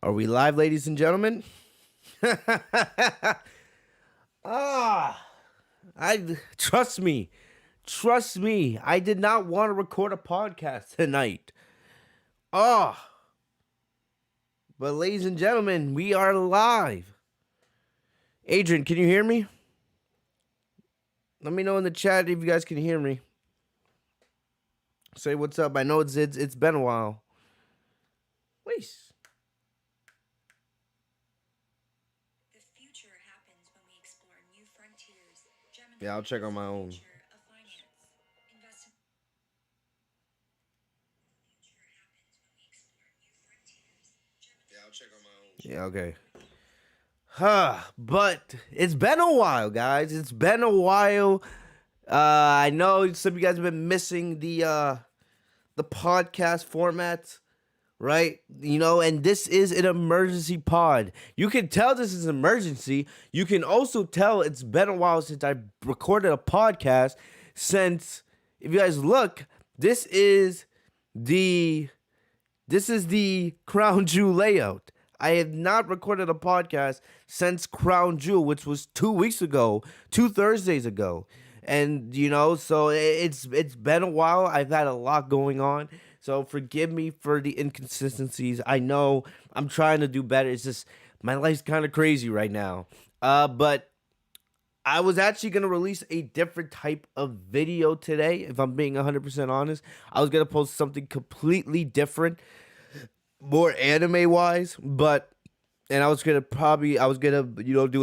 Are we live, ladies and gentlemen? ah, I trust me. I did not want to record a podcast tonight. Ah, but ladies and gentlemen, we are live. Adrian, can you hear me? Let me know in the chat if you guys can hear me. Say what's up. I know it's been a while. Wait. Yeah, I'll check on my own. Yeah, okay. But it's been a while, guys. It's been a while. I know some of you guys have been missing the podcast format, right? You know, and this is an emergency pod. You can tell this is an emergency. You can also tell it's been a while since I recorded a podcast. Since, if you guys look, this is the Crown Jewel layout. I have not recorded a podcast since Crown Jewel, which was 2 weeks ago, 2 Thursdays ago. And, you know, so it's been a while. I've had a lot going on. So forgive me for the inconsistencies. I know I'm trying to do better. It's just my life's kind of crazy right now. But I was actually going to release a different type of video today, if I'm being 100% honest. I was going to post something completely different, more anime-wise, and I was gonna do a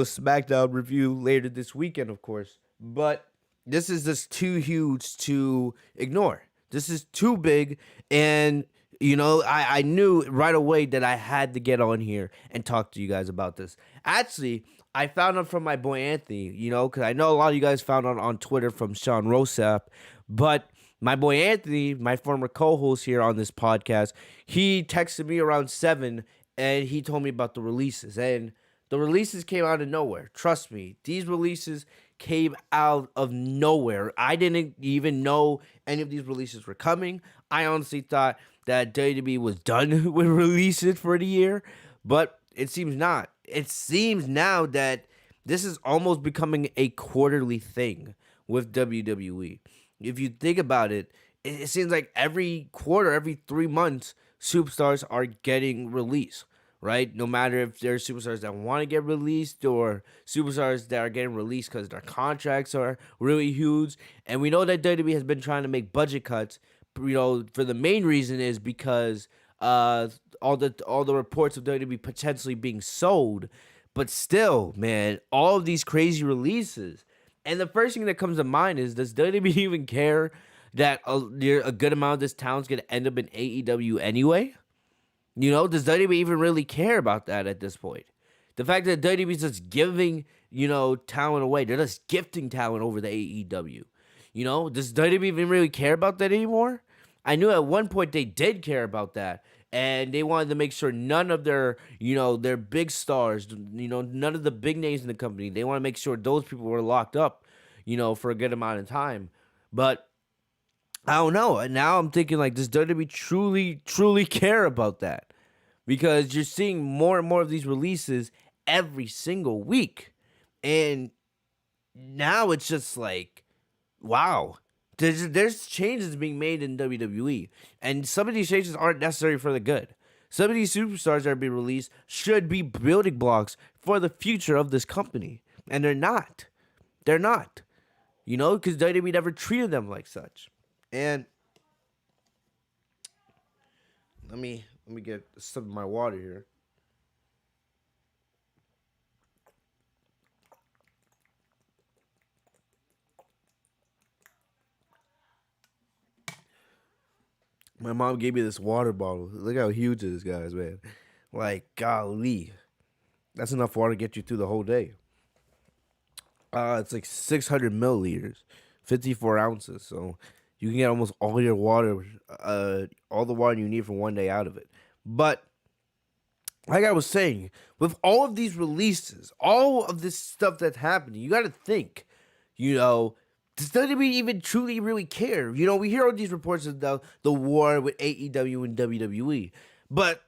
SmackDown review later this weekend, of course. But this is just too huge to ignore. This is too big, and I knew right away that I had to get on here and talk to you guys about this. Actually, I found out from my boy Anthony, because I know a lot of you guys found out on Twitter from Sean Rosap, but my boy Anthony, my former co-host here on this podcast, he texted me around 7 and he told me about the releases. And the releases came out of nowhere. Trust me, these releases came out of nowhere. I didn't even know any of these releases were coming. I honestly thought that WWE was done with releases for the year, but it seems not. It seems now that this is almost becoming a quarterly thing with WWE. If you think about it, it seems like every quarter, every 3 months, superstars are getting released, right? No matter if they're superstars that want to get released or superstars that are getting released because their contracts are really huge. And we know that WWE has been trying to make budget cuts, for the main reason is because all the reports of WWE potentially being sold. But still, man, all of these crazy releases. And the first thing that comes to mind is, does WWE even care that a good amount of this talent's going to end up in AEW anyway? Does WWE even really care about that at this point? The fact that WWE is just giving, talent away. They're just gifting talent over the AEW. Does WWE even really care about that anymore? I knew at one point they did care about that. And they wanted to make sure none of their big stars, none of the big names in the company, they want to make sure those people were locked up, for a good amount of time. But I don't know. And now I'm thinking, like, does WWE truly care about that? Because you're seeing more and more of these releases every single week. And now it's just like, wow. There's changes being made in WWE, and some of these changes aren't necessary for the good. Some of these superstars that are being released should be building blocks for the future of this company, and they're not. They're not, because WWE never treated them like such. And let me get some of my water here. My mom gave me this water bottle. Look how huge it is, guys, man. Like, golly. That's enough water to get you through the whole day. It's like 600 milliliters, 54 ounces. So you can get almost all your water, all the water you need for one day out of it. But like I was saying, with all of these releases, all of this stuff that's happening, you got to think, does WWE even truly really care? We hear all these reports of the war with AEW and WWE, but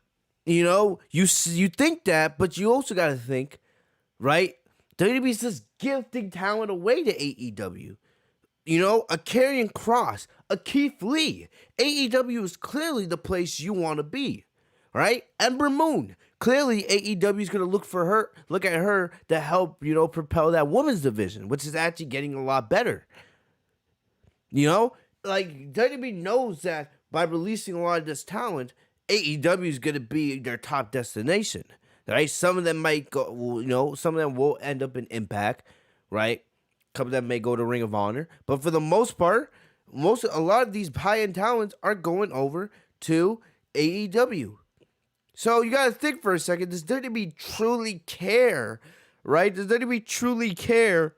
You think that, but you also got to think, right? WWE's just gifting talent away to AEW. A Karrion Kross, a Keith Lee. AEW is clearly the place you want to be, right? Ember Moon. Clearly, AEW is going to look at her to help, propel that women's division, which is actually getting a lot better. Like WWE knows that by releasing a lot of this talent, AEW is going to be their top destination, right? Some of them might go, some of them will end up in Impact, right? A couple of them may go to Ring of Honor, but for the most part, a lot of these high-end talents are going over to AEW. So you got to think for a second, does WWE truly care, right? Does WWE truly care,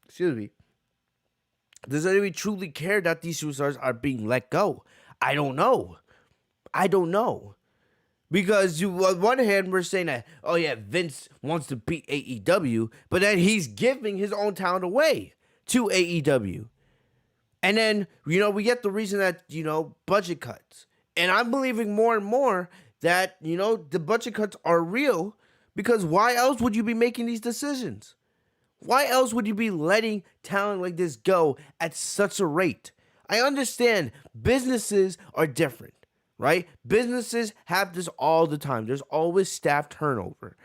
excuse me, does WWE truly care that these superstars are being let go? I don't know. Because on one hand, we're saying that, oh yeah, Vince wants to beat AEW, but then he's giving his own talent away to AEW. And then, we get the reason that, budget cuts. And I'm believing more and more that, the budget cuts are real, because why else would you be making these decisions? Why else would you be letting talent like this go at such a rate? I understand businesses are different, right? Businesses have this all the time. There's always staff turnover,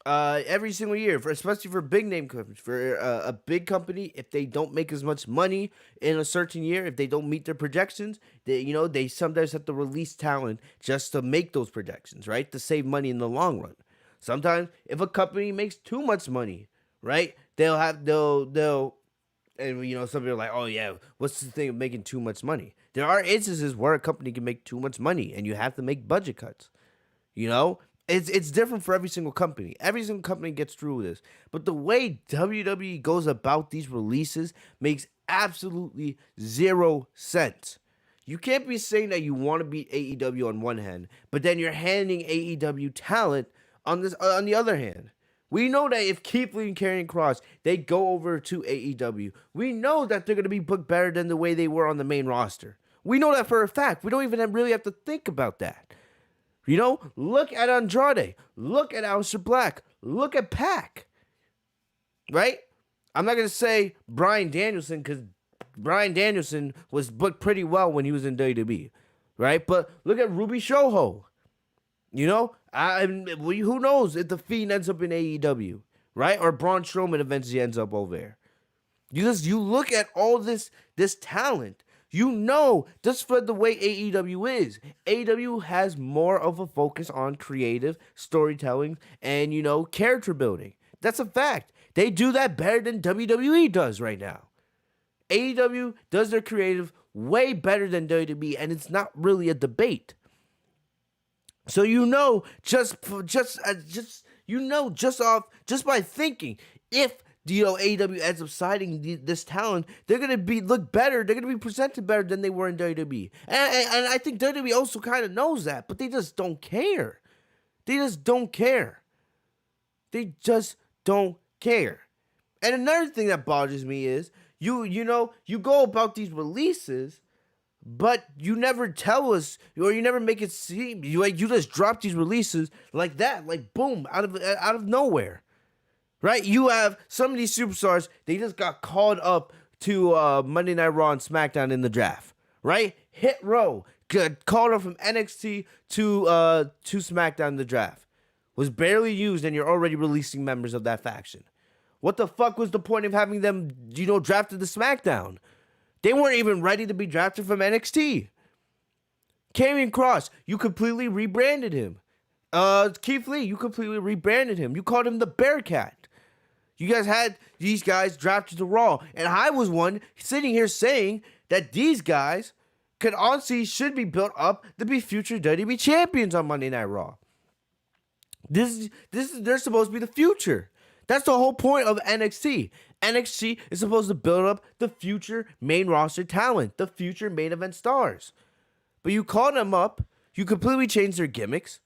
every single year, especially for big name companies. For a big company, if they don't make as much money in a certain year, if they don't meet their projections, they sometimes have to release talent just to make those projections, right? To save money in the long run. Sometimes if a company makes too much money, right, they'll and some people are like, oh yeah, what's the thing of making too much money? There are instances where a company can make too much money and you have to make budget cuts. It's different for every single company. Every single company gets through this. But the way WWE goes about these releases makes absolutely zero sense. You can't be saying that you want to beat AEW on one hand, but then you're handing AEW talent on the other hand. We know that if Keith Lee and Karrion Kross, they go over to AEW, we know that they're going to be booked better than the way they were on the main roster. We know that for a fact. We don't even really have to think about that. Look at Andrade. Look at Aleister Black. Look at Pac. Right? I'm not going to say Bryan Danielson, because Bryan Danielson was booked pretty well when he was in WWE. Right? But look at Ruby Soho. Who knows if the Fiend ends up in AEW, right? Or Braun Strowman eventually ends up over there. You look at all this talent. Just for the way AEW is, AEW has more of a focus on creative storytelling and, character building. That's a fact. They do that better than WWE does right now. AEW does their creative way better than WWE, and it's not really a debate. So just by thinking, if AEW ends up signing this talent, they're gonna look better. They're gonna be presented better than they were in WWE, and I think WWE also kind of knows that, but they just don't care. They just don't care. And another thing that bothers me is you go about these releases, but you never tell us, or you never make it seem you just drop these releases like that, like boom, out of nowhere, right? You have some of these superstars, they just got called up to Monday Night Raw and SmackDown in the draft, right? Hit Row got called up from NXT to SmackDown in the draft, was barely used, and you're already releasing members of that faction. What the fuck was the point of having them, drafted to SmackDown? They weren't even ready to be drafted from NXT. Karrion Kross, you completely rebranded him. Keith Lee, you completely rebranded him. You called him the Bearcat. You guys had these guys drafted to Raw. And I was one sitting here saying that these guys should be built up to be future WWE champions on Monday Night Raw. They're supposed to be the future. That's the whole point of NXT. NXT is supposed to build up the future main roster talent, the future main event stars. But you call them up, you completely change their gimmicks,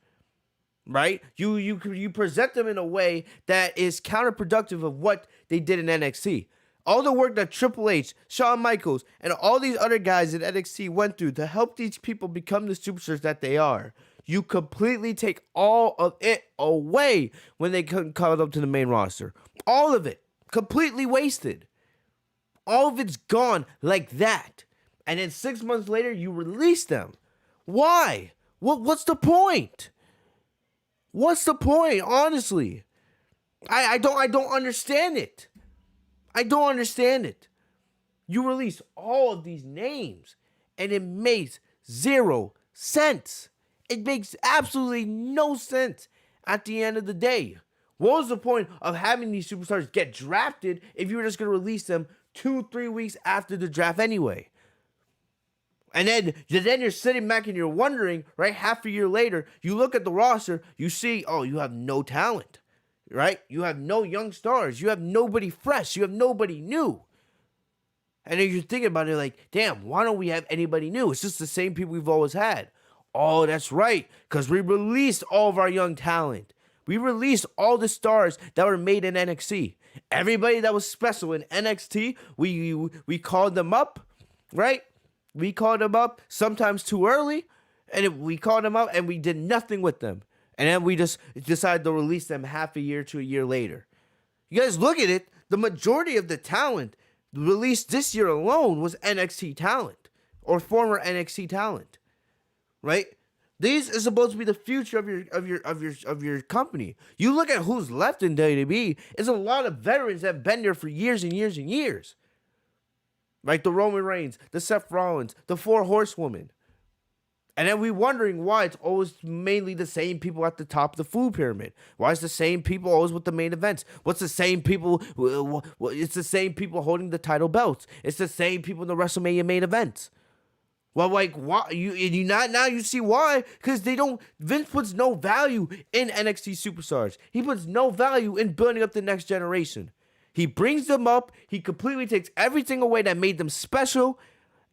right? You present them in a way that is counterproductive of what they did in NXT. All the work that Triple H, Shawn Michaels, and all these other guys in NXT went through to help these people become the superstars that they are. You completely take all of it away when they couldn't call it up to the main roster. All of it. Completely wasted. All of it's gone like that. And then 6 months later, you release them. Why? What's the point? What's the point, honestly? I don't understand it. I don't understand it. You release all of these names, and it makes 0 sense. It makes absolutely no sense at the end of the day. What was the point of having these superstars get drafted if you were just going to release them 2-3 weeks after the draft anyway? And then you're sitting back and you're wondering, right, half a year later, you look at the roster, you see, oh, you have no talent, right? You have no young stars. You have nobody fresh. You have nobody new. And then you're thinking about it like, damn, why don't we have anybody new? It's just the same people we've always had. Oh, that's right, because we released all of our young talent. We released all the stars that were made in NXT. Everybody that was special in NXT, we called them up, right? We called them up sometimes too early, and we called them up and we did nothing with them. And then we just decided to release them half a year to a year later. You guys look at it, the majority of the talent released this year alone was NXT talent or former NXT talent, right? These is supposed to be the future of your company. You look at who's left in WWE, it's a lot of veterans that have been there for years and years and years. Like the Roman Reigns, the Seth Rollins, the 4 Horsewomen. And then we wondering why it's always mainly the same people at the top of the food pyramid. Why is the same people always with the main events? What's the same people? It's the same people holding the title belts. It's the same people in the WrestleMania main events. Well, like, why? You see why? Because Vince puts no value in NXT superstars. He puts no value in building up the next generation. He brings them up. He completely takes everything away that made them special.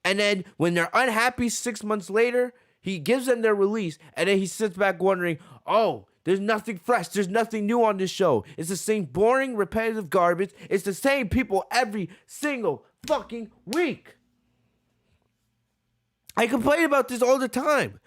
And then when they're unhappy 6 months later, he gives them their release. And then he sits back wondering, oh, there's nothing fresh. There's nothing new on this show. It's the same boring, repetitive garbage. It's the same people every single fucking week. I complain about this all the time.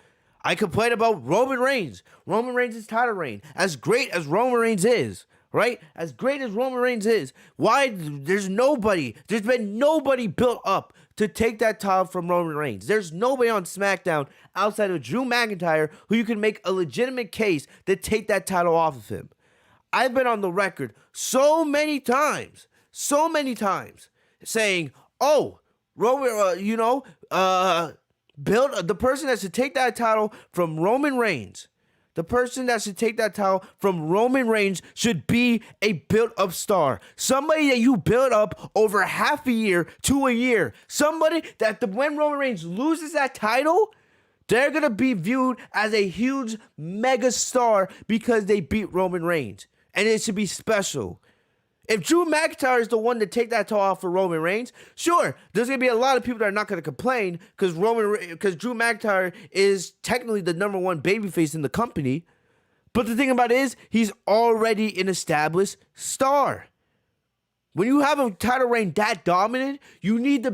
I complain about Roman Reigns. Roman Reigns' title reign. As great as Roman Reigns is, right? As great as Roman Reigns is, why there's been nobody built up to take that title from Roman Reigns. There's nobody on SmackDown outside of Drew McIntyre who you can make a legitimate case to take that title off of him. I've been on the record so many times, saying, oh, Roman, build the person that should take that title from Roman Reigns. The person that should take that title from Roman Reigns should be a built-up star. Somebody that you build up over half a year to a year. Somebody that when Roman Reigns loses that title, they're going to be viewed as a huge mega star because they beat Roman Reigns. And it should be special. If Drew McIntyre is the one to take that title off for Roman Reigns, sure, there's going to be a lot of people that are not going to complain because Drew McIntyre is technically the number 1 babyface in the company. But the thing about it is, he's already an established star. When you have a title reign that dominant, you need to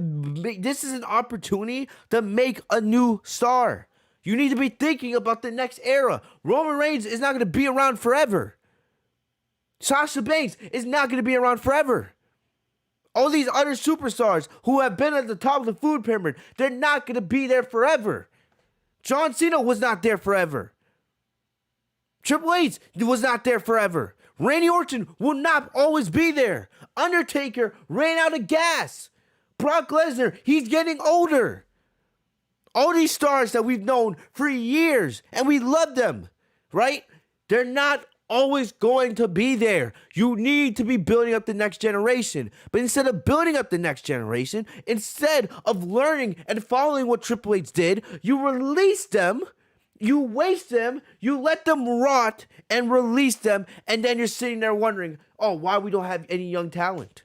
this is an opportunity to make a new star. You need to be thinking about the next era. Roman Reigns is not going to be around forever. Sasha Banks is not going to be around forever. All these other superstars who have been at the top of the food pyramid, they're not going to be there forever. John Cena was not there forever. Triple H was not there forever. Randy Orton will not always be there. Undertaker ran out of gas. Brock Lesnar, he's getting older. All these stars that we've known for years and we love them, right? They're not always going to be there. You need to be building up the next generation. But instead of building up the next generation, instead of learning and following what Triple H did, you release them, you waste them, you let them rot and release them, and then you're sitting there wondering, oh, why we don't have any young talent?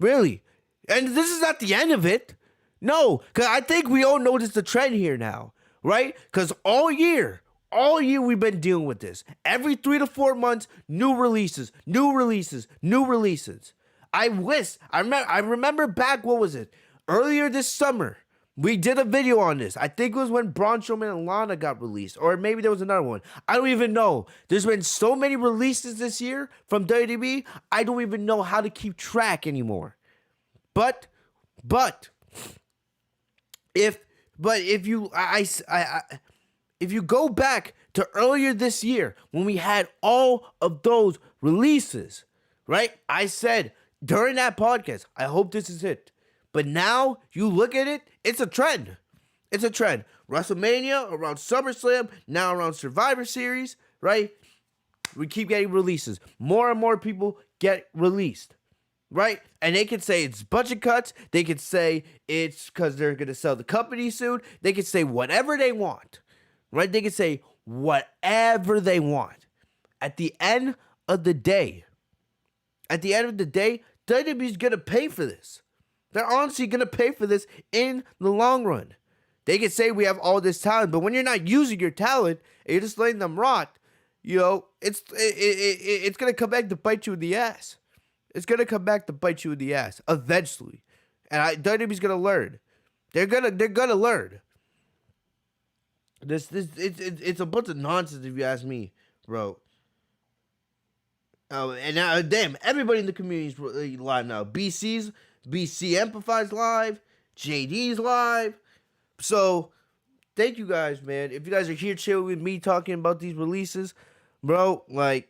Really? And this is not the end of it. No, because I think we all notice the trend here now, right? Because all year we've been dealing with this. Every 3 to 4 months, new releases. I remember back, what was it? Earlier this summer, We did a video on this. I think it was when Braun Strowman and Lana got released, or maybe there was another one. I don't even know. There's been so many releases this year from WWE. I don't even know how to keep track anymore. But if if you if you go back to earlier this year when we had all of those releases, right? I said during that podcast, I hope this is it. But now you look at it, it's a trend. It's a trend. WrestleMania, around SummerSlam, now around Survivor Series, right? We keep getting releases. More and more people get released, right? And they can say it's budget cuts. They can say it's because they're going to sell the company soon. They can say whatever they want, right? They can say whatever they want. At the end of the day, WWE's going to pay for this. They're honestly going to pay for this in the long run. They can say we have all this talent, but when you're not using your talent and you're just letting them rot, you know, it's going to come back to bite you in the ass. It's going to come back to bite you in the ass eventually. And WWE's going to learn. They're going to learn. It's a bunch of nonsense if you ask me, bro. And now, damn, everybody in the community is live now. BC Amplifies live. JD's live. So, thank you guys, man. If you guys are here chilling with me talking about these releases, bro, like,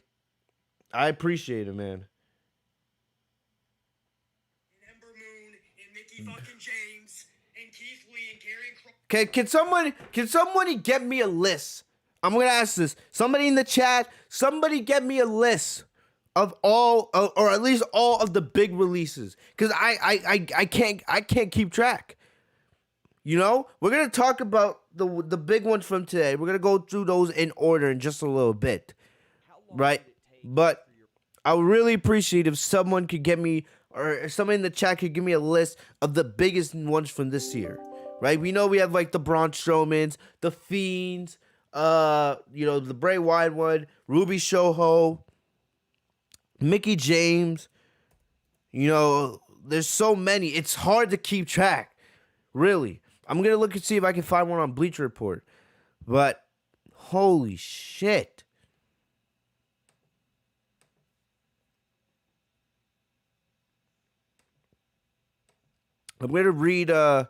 I appreciate it, man. Ember Moon and Mickey fucking James and Keith Lee and Karrion Kross. Okay, can somebody get me a list? I'm gonna ask this. Somebody in the chat, somebody get me a list of all, or at least all of the big releases, because I can't keep track. You know, we're gonna talk about the big ones from today. We're gonna go through those in order in just a little bit, right? But I would really appreciate if someone could get me, or someone in the chat could give me a list of the biggest ones from this year, right? We know we have like the Braun Strowmans, the Fiends, you know, the Bray Wyatt one, Ruby Soho, Mickey James. You know, there's so many. It's hard to keep track, really. I'm gonna look and see if I can find one on Bleacher Report, but holy shit. I'm gonna read the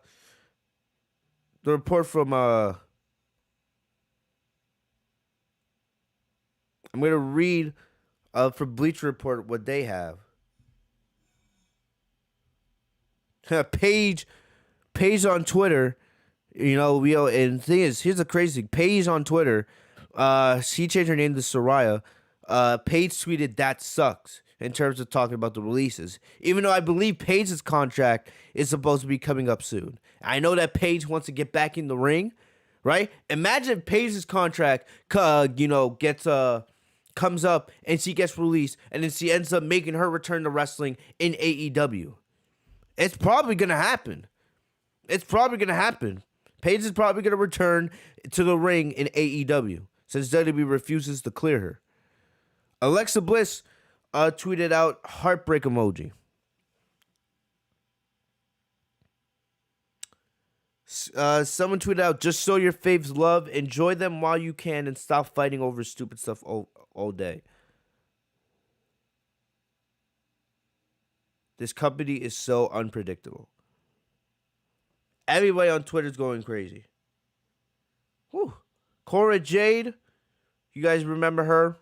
report from I'm gonna read from Bleacher Report what they have. Paige on Twitter, you know, and the thing is, here's the crazy thing. Paige on Twitter, she changed her name to Soraya. Paige tweeted, "That sucks," in terms of talking about the releases. Even though I believe Paige's contract is supposed to be coming up soon. I know that Paige wants to get back in the ring, right? Imagine if Paige's contract, you know, comes up and she gets released, and then she ends up making her return to wrestling in AEW. It's probably gonna happen. Paige is probably going to return to the ring in AEW since WWE refuses to clear her. Alexa Bliss tweeted out heartbreak emoji. Someone tweeted out, "Just show your faves love, enjoy them while you can, and stop fighting over stupid stuff all day." This company is so unpredictable. Everybody on Twitter is going crazy. Whew. Cora Jade, you guys remember her?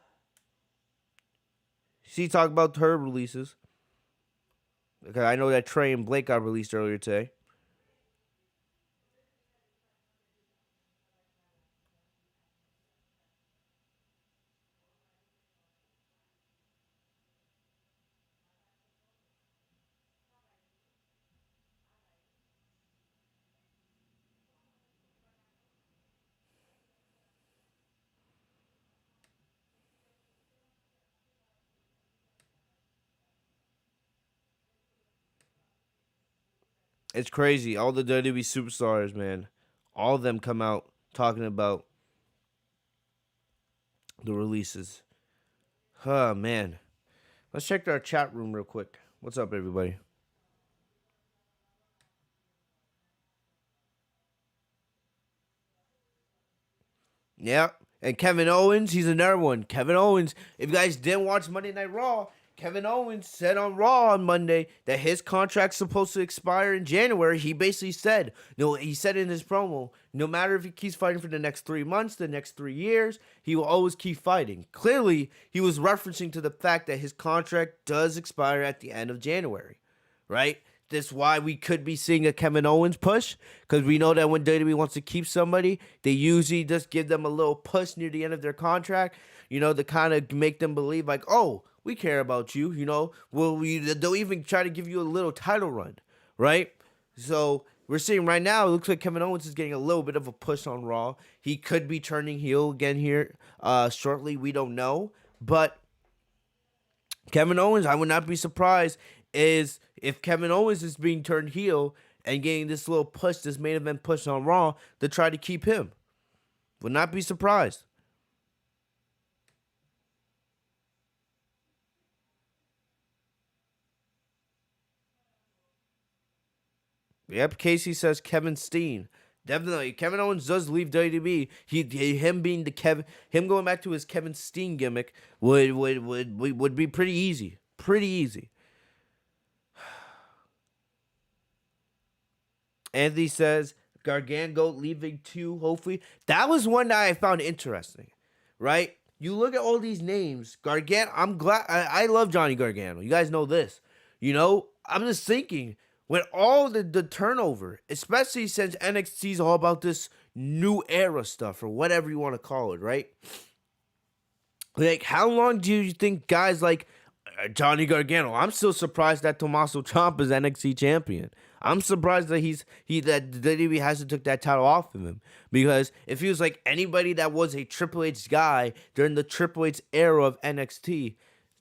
She talked about her releases. Okay, I know that Trey and Blake got released earlier today. It's crazy. All the WWE superstars, man. All of them come out talking about the releases. Oh, man. Let's check our chat room real quick. What's up, everybody? Yeah. And Kevin Owens, he's another one. Kevin Owens, if you guys didn't watch Monday Night Raw, Kevin Owens said on Raw on Monday that his contract's supposed to expire in January. He basically said, no, he said in his promo, no matter if he keeps fighting for the next 3 months, the next 3 years, he will always keep fighting. Clearly, he was referencing to the fact that his contract does expire at the end of January, right? That's why we could be seeing a Kevin Owens push, because we know that when WWE wants to keep somebody, they usually just give them a little push near the end of their contract, to kind of make them believe like, oh, we care about you, they'll even try to give you a little title run, right? So we're seeing right now, it looks like Kevin Owens is getting a little bit of a push on Raw. He could be turning heel again here shortly. We don't know, but Kevin Owens, I would not be surprised is if Kevin Owens is being turned heel and getting this little push, this main event push on Raw to try to keep him. Would not be surprised. Yep, Casey says Kevin Steen. Definitely, Kevin Owens does leave WWE. Him going back to his Kevin Steen gimmick would be pretty easy. Pretty easy. Anthony says Gargano leaving too, hopefully. That was one that I found interesting, right? You look at all these names. Gargano, I'm glad. I love Johnny Gargano. You guys know this. I'm just thinking, with all the turnover, especially since NXT is all about this new era stuff or whatever you want to call it, right? Like, how long do you think guys like Johnny Gargano? I'm still surprised that Tommaso Ciampa is NXT champion. I'm surprised that that WWE hasn't took that title off of him, because it feels like anybody that was a Triple H guy during the Triple H era of NXT,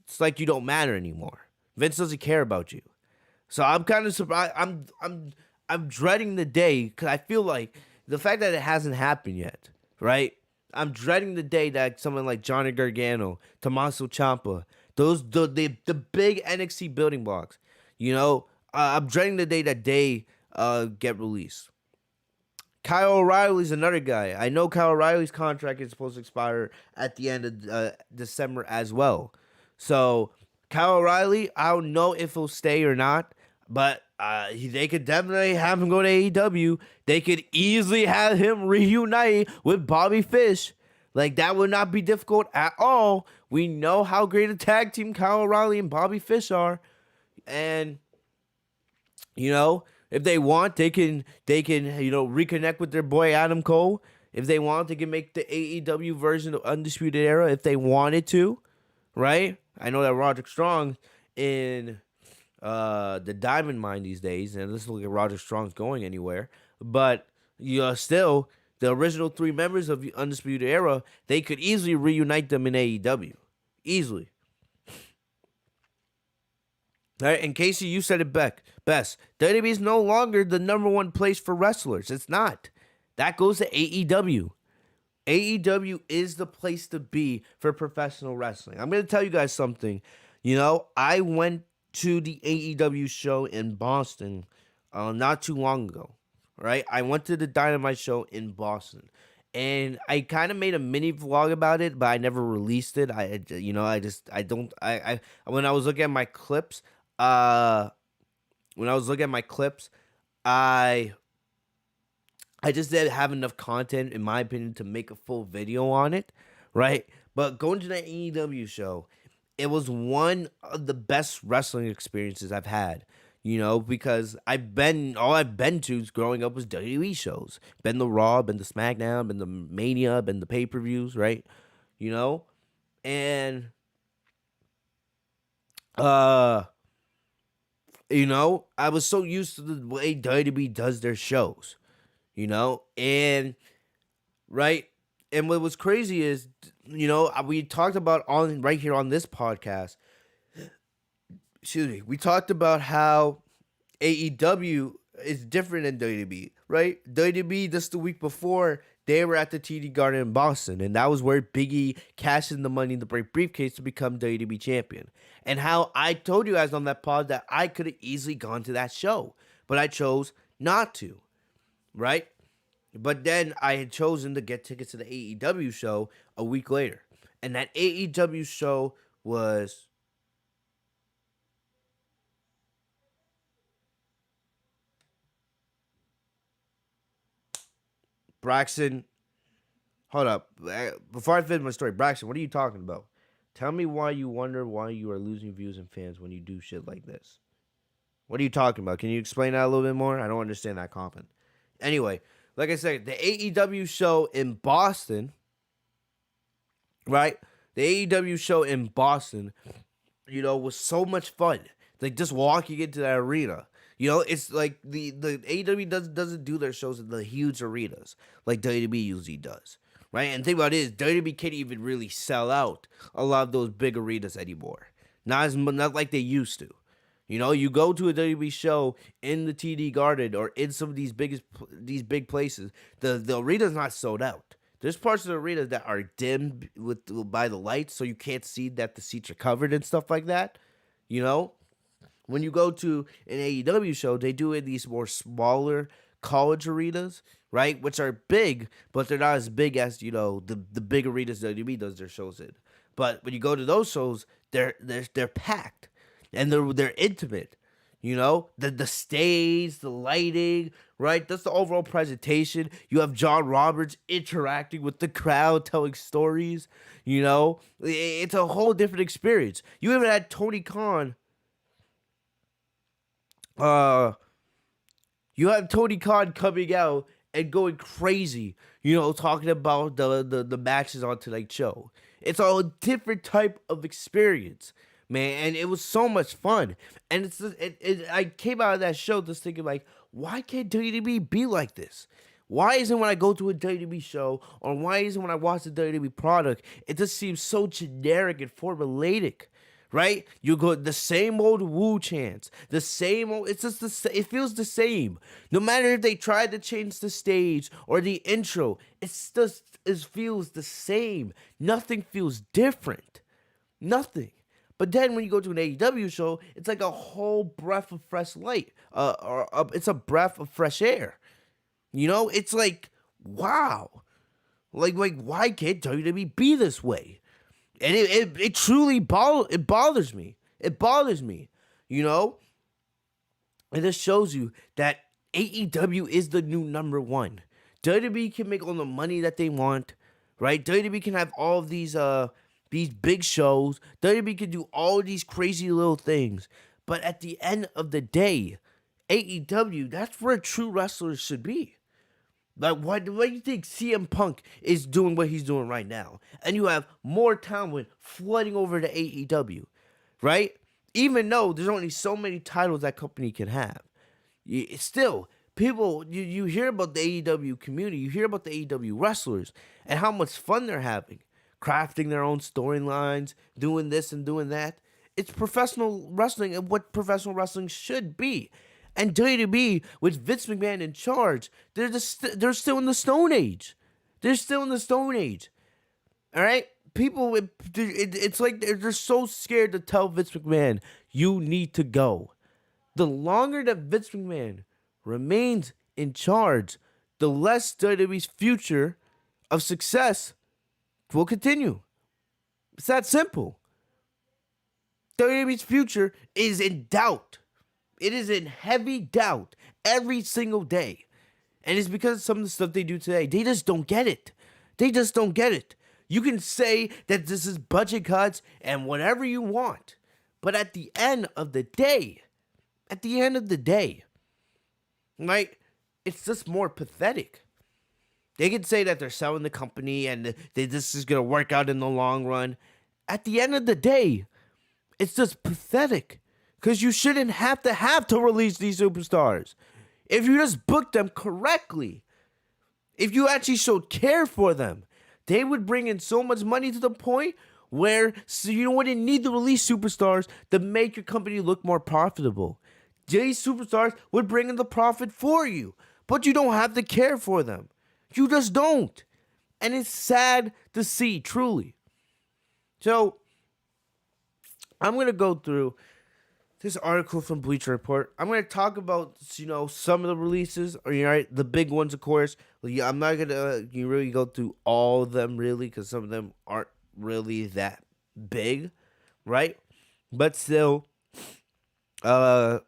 it's like you don't matter anymore. Vince doesn't care about you. So I'm kind of surprised. I'm dreading the day, because I feel like the fact that it hasn't happened yet, right? I'm dreading the day that someone like Johnny Gargano, Tommaso Ciampa, the big NXT building blocks, I'm dreading the day that they get released. Kyle O'Reilly's another guy. I know Kyle O'Reilly's contract is supposed to expire at the end of December as well. So Kyle O'Reilly, I don't know if he'll stay or not, but they could definitely have him go to AEW. They could easily have him reunite with Bobby Fish. Like, that would not be difficult at all. We know how great a tag team Kyle O'Reilly and Bobby Fish are. And if they want, they can reconnect with their boy Adam Cole. If they want, they can make the AEW version of Undisputed Era if they wanted to, right? I know that Roderick Strong in the Diamond Mine these days, and let's look at Roderick Strong's going anywhere. But still, the original 3 members of the Undisputed Era, they could easily reunite them in AEW. Easily. All right, and Casey, you said it best. WWE is no longer the number one place for wrestlers. It's not. That goes to AEW. AEW is the place to be for professional wrestling. I'm going to tell you guys something. I went to the AEW show in Boston not too long ago, right? I went to the Dynamite show in Boston. And I kind of made a mini vlog about it, but I never released it. When I was looking at my clips, I just didn't have enough content, in my opinion, to make a full video on it, right? But going to the AEW show, it was one of the best wrestling experiences I've had, because all I've been to growing up was WWE shows. Been the Raw, been the SmackDown, been the Mania, been the pay-per-views, right? And I was so used to the way WWE does their shows, and right. And what was crazy is, we talked about right here on this podcast. Excuse me. We talked about how AEW is different than WWE, right? WWE just the week before, they were at the TD Garden in Boston, and that was where Big E cashed in the Money in the Bank briefcase to become WWE champion. And how I told you guys on that pod that I could have easily gone to that show, but I chose not to, right? But then I had chosen to get tickets to the AEW show a week later. And that AEW show was Braxton. Hold up. Before I finish my story, Braxton, what are you talking about? Tell me why you wonder why you are losing views and fans when you do shit like this. What are you talking about? Can you explain that a little bit more? I don't understand that comment. Anyway, like I said, the AEW show in Boston, right? The AEW show in Boston, was so much fun. Like just walking into that arena. It's like the AEW doesn't do their shows in the huge arenas like WWE usually does. Right? And the thing about it is WWE can't even really sell out a lot of those big arenas anymore. Not like they used to. You go to a WWE show in the TD Garden or in some of these big places, the arena's not sold out. There's parts of the arena that are dimmed by the lights, so you can't see that the seats are covered and stuff like that. When you go to an AEW show, they do it in these more smaller college arenas, right? Which are big, but they're not as big as the big arenas that WWE does their shows in. But when you go to those shows, they're packed and they're intimate. The stage, the lighting, right? That's the overall presentation. You have John Roberts interacting with the crowd, telling stories. It's a whole different experience. You even had Tony Khan. You have Tony Khan coming out and going crazy, talking about the matches on tonight's show. It's a different type of experience, man, and it was so much fun. And I came out of that show just thinking like, why can't WWE be like this? Why isn't when I go to a WWE show or why isn't when I watch the WWE product, it just seems so generic and formulaic? Right? You go the same old woo chants, the same old. It's just it feels the same. No matter if they tried to change the stage or the intro, it feels the same. Nothing feels different. Nothing. But then when you go to an AEW show, it's like a whole breath of fresh light. It's a breath of fresh air. It's like wow. Like why can't WWE be this way? And it truly bothers me. It bothers me, And this shows you that AEW is the new number one. WWE can make all the money that they want, right? WWE can have all of these big shows. WWE can do all these crazy little things. But at the end of the day, AEW, that's where true wrestlers should be. Like, why do you think CM Punk is doing what he's doing right now? And you have more talent flooding over to AEW, right? Even though there's only so many titles that company can have. Still, people, you hear about the AEW community, you hear about the AEW wrestlers, and how much fun they're having. Crafting their own storylines, doing this and doing that. It's professional wrestling and what professional wrestling should be. And WWE, with Vince McMahon in charge, they're still in the Stone Age. They're still in the Stone Age. All right? People, it's like they're so scared to tell Vince McMahon, you need to go. The longer that Vince McMahon remains in charge, the less WWE's future of success will continue. It's that simple. WWE's future is in doubt. It is in heavy doubt every single day. And it's because of some of the stuff they do today. They just don't get it. They just don't get it. You can say that this is budget cuts and whatever you want. But at the end of the day, right, it's just more pathetic. They can say that they're selling the company and this is going to work out in the long run. At the end of the day, it's just pathetic. Because you shouldn't have to release these superstars. If you just booked them correctly, if you actually showed care for them, they would bring in so much money to the point where you wouldn't need to release superstars to make your company look more profitable. These superstars would bring in the profit for you, but you don't have to care for them. You just don't. And it's sad to see, truly. So, I'm going to go through this article from Bleacher Report. I'm going to talk about, some of the releases, or right, the big ones, of course. I'm not going to really go through all of them, really, because some of them aren't really that big, right? But uh,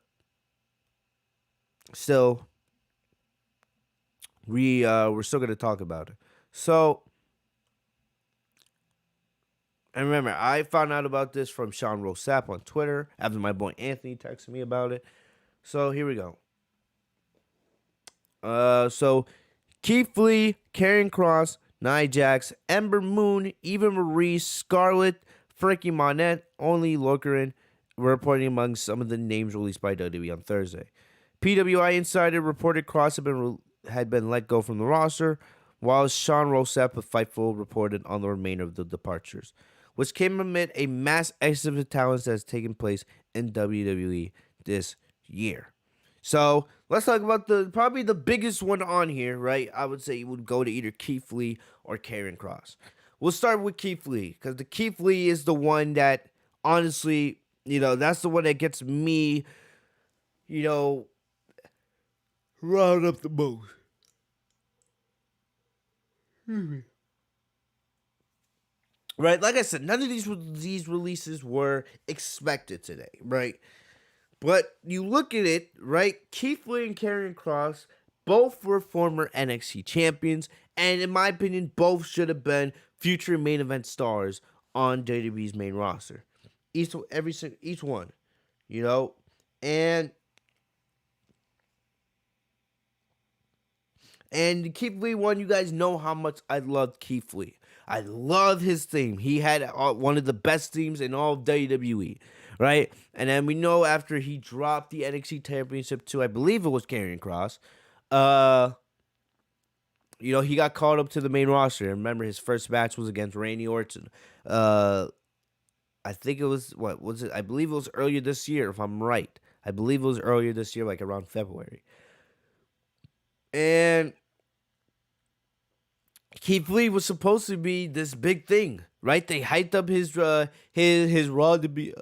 still, we're still going to talk about it. So, and remember, I found out about this from Sean Rosap on Twitter after my boy Anthony texted me about it. So here we go. So Keith Lee, Karrion Kross, Nia Jax, Ember Moon, Eva Marie, Scarlett, Frankie Monette, only Lokerin were reporting among some of the names released by WWE on Thursday. PWI Insider reported Kross had been let go from the roster, while Sean Rosap of Fightful reported on the remainder of the departures, which came amid a mass exodus of talents that has taken place in WWE this year. So let's talk about probably the biggest one on here, right? I would say it would go to either Keith Lee or Karrion Kross. We'll start with Keith Lee, because the Keith Lee is the one that, honestly, that's the one that gets me, riled up the most. Right, like I said, none of these releases were expected today, right? But you look at it, right? Keith Lee and Karrion Kross both were former NXT champions, and in my opinion, both should have been future main event stars on WWE's main roster. Each one, and the Keith Lee one, you guys know how much I love Keith Lee. I love his theme. He had one of the best themes in all of WWE, right? And then we know after he dropped the NXT Championship to, I believe it was Karrion Kross, he got called up to the main roster. And remember, his first match was against Randy Orton. I think it was, what was it? I believe it was earlier this year, if I'm right. I believe it was earlier this year, like around February. And Keith Lee was supposed to be this big thing, right? They hyped up his Raw debut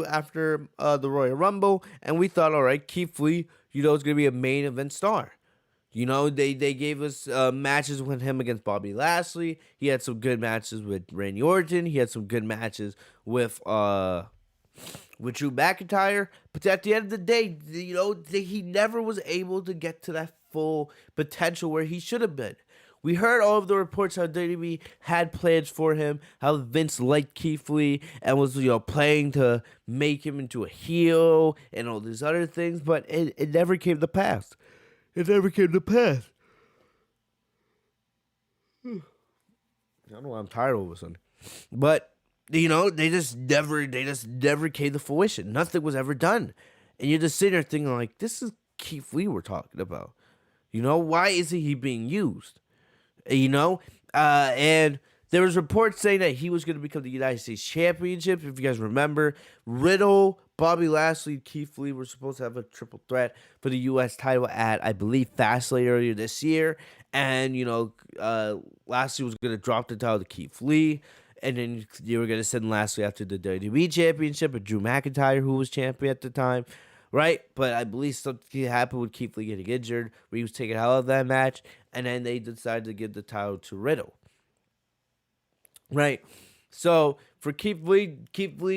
after the Royal Rumble, and we thought, all right, Keith Lee, is gonna be a main event star. They gave us matches with him against Bobby Lashley. He had some good matches with Randy Orton. He had some good matches with Drew McIntyre. But at the end of the day, he never was able to get to that full potential where he should have been. We heard all of the reports how WWE had plans for him, how Vince liked Keith Lee and was, playing to make him into a heel and all these other things, but it never came to pass. It never came to pass. I don't know why I'm tired all of a sudden. But, they just never came to fruition. Nothing was ever done. And you're just sitting there thinking, like, this is Keith Lee we're talking about. Why isn't he being used? And there was reports saying that he was going to become the United States Championship. If you guys remember, Riddle, Bobby Lashley, Keith Lee were supposed to have a triple threat for the U.S. title at, I believe, Fastlane earlier this year. And, Lashley was going to drop the title to Keith Lee. And then you were going to send Lashley after the WWE Championship with Drew McIntyre, who was champion at the time. Right? But I believe something happened with Keith Lee getting injured, where he was taken out of that match, and then they decided to give the title to Riddle. Right? So for Keith Lee,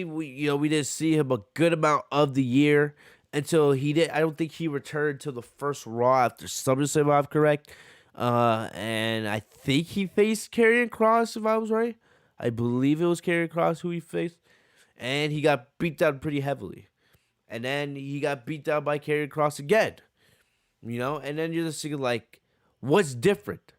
we didn't see him a good amount of the year until he did. I don't think he returned to the first Raw after SummerSlam, if I'm correct. And I think he faced Karrion Kross, if I was right. I believe it was Karrion Kross who he faced, and he got beat down pretty heavily. And then he got beat down by Karrion Kross again. And then you're just thinking, like, what's different?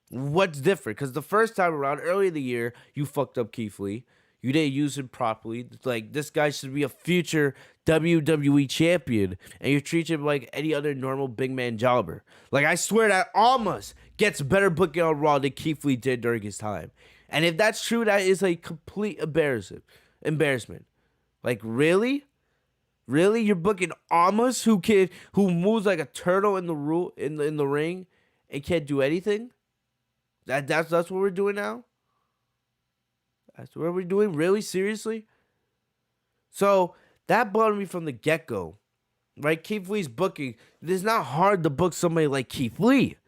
What's different? Because the first time around, early in the year, you fucked up Keith Lee. You didn't use him properly. Like, this guy should be a future WWE champion, and you treat him like any other normal big man jobber. Like, I swear that Almas gets better booking on Raw than Keith Lee did during his time. And if that's true, that is a complete embarrassment. Like, really? Really, you're booking Almas who moves like a turtle in the ring and can't do anything? That's what we're doing now? That's what we're doing? Really? Seriously? So That bothered me from the get-go. Right? Keith Lee's booking. It is not hard to book somebody like Keith Lee.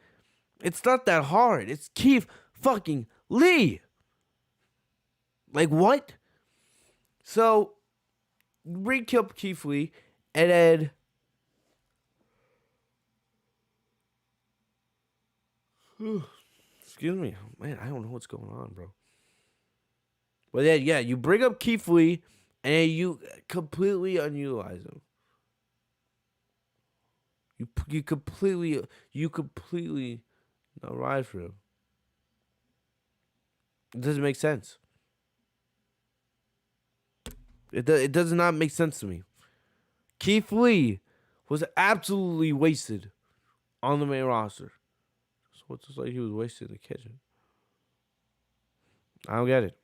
It's not that hard. It's Keith fucking Lee. Like, what? So, bring up Keith Lee, and then excuse me. Man, I don't know what's going on, bro. But then, yeah, you bring up Keith Lee, and then you completely unutilize him. You completely not ride for him. It doesn't make sense. It does not make sense to me. Keith Lee was absolutely wasted on the main roster. So it's just like he was wasted in the kitchen. I don't get it.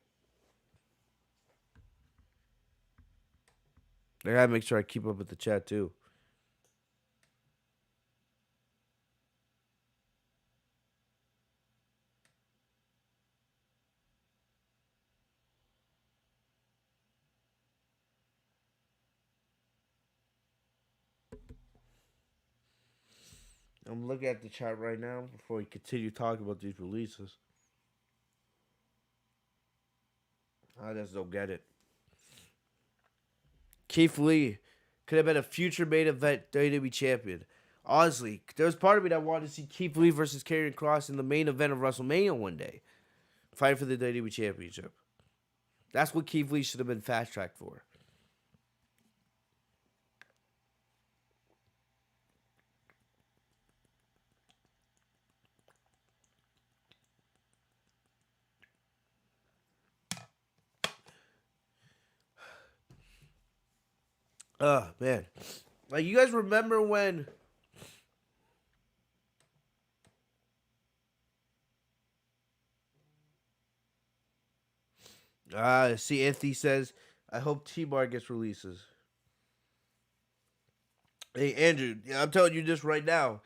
I gotta make sure I keep up with the chat too. I'm looking at the chat right now before we continue talking about these releases. I just don't get it. Keith Lee could have been a future main event WWE champion. Honestly, there was part of me that wanted to see Keith Lee versus Karrion Kross in the main event of WrestleMania one day. Fight for the WWE championship. That's what Keith Lee should have been fast-tracked for. Man. Like, you guys remember when... see, Anthony says, I hope T-Bar gets releases. Hey, Andrew, I'm telling you this right now.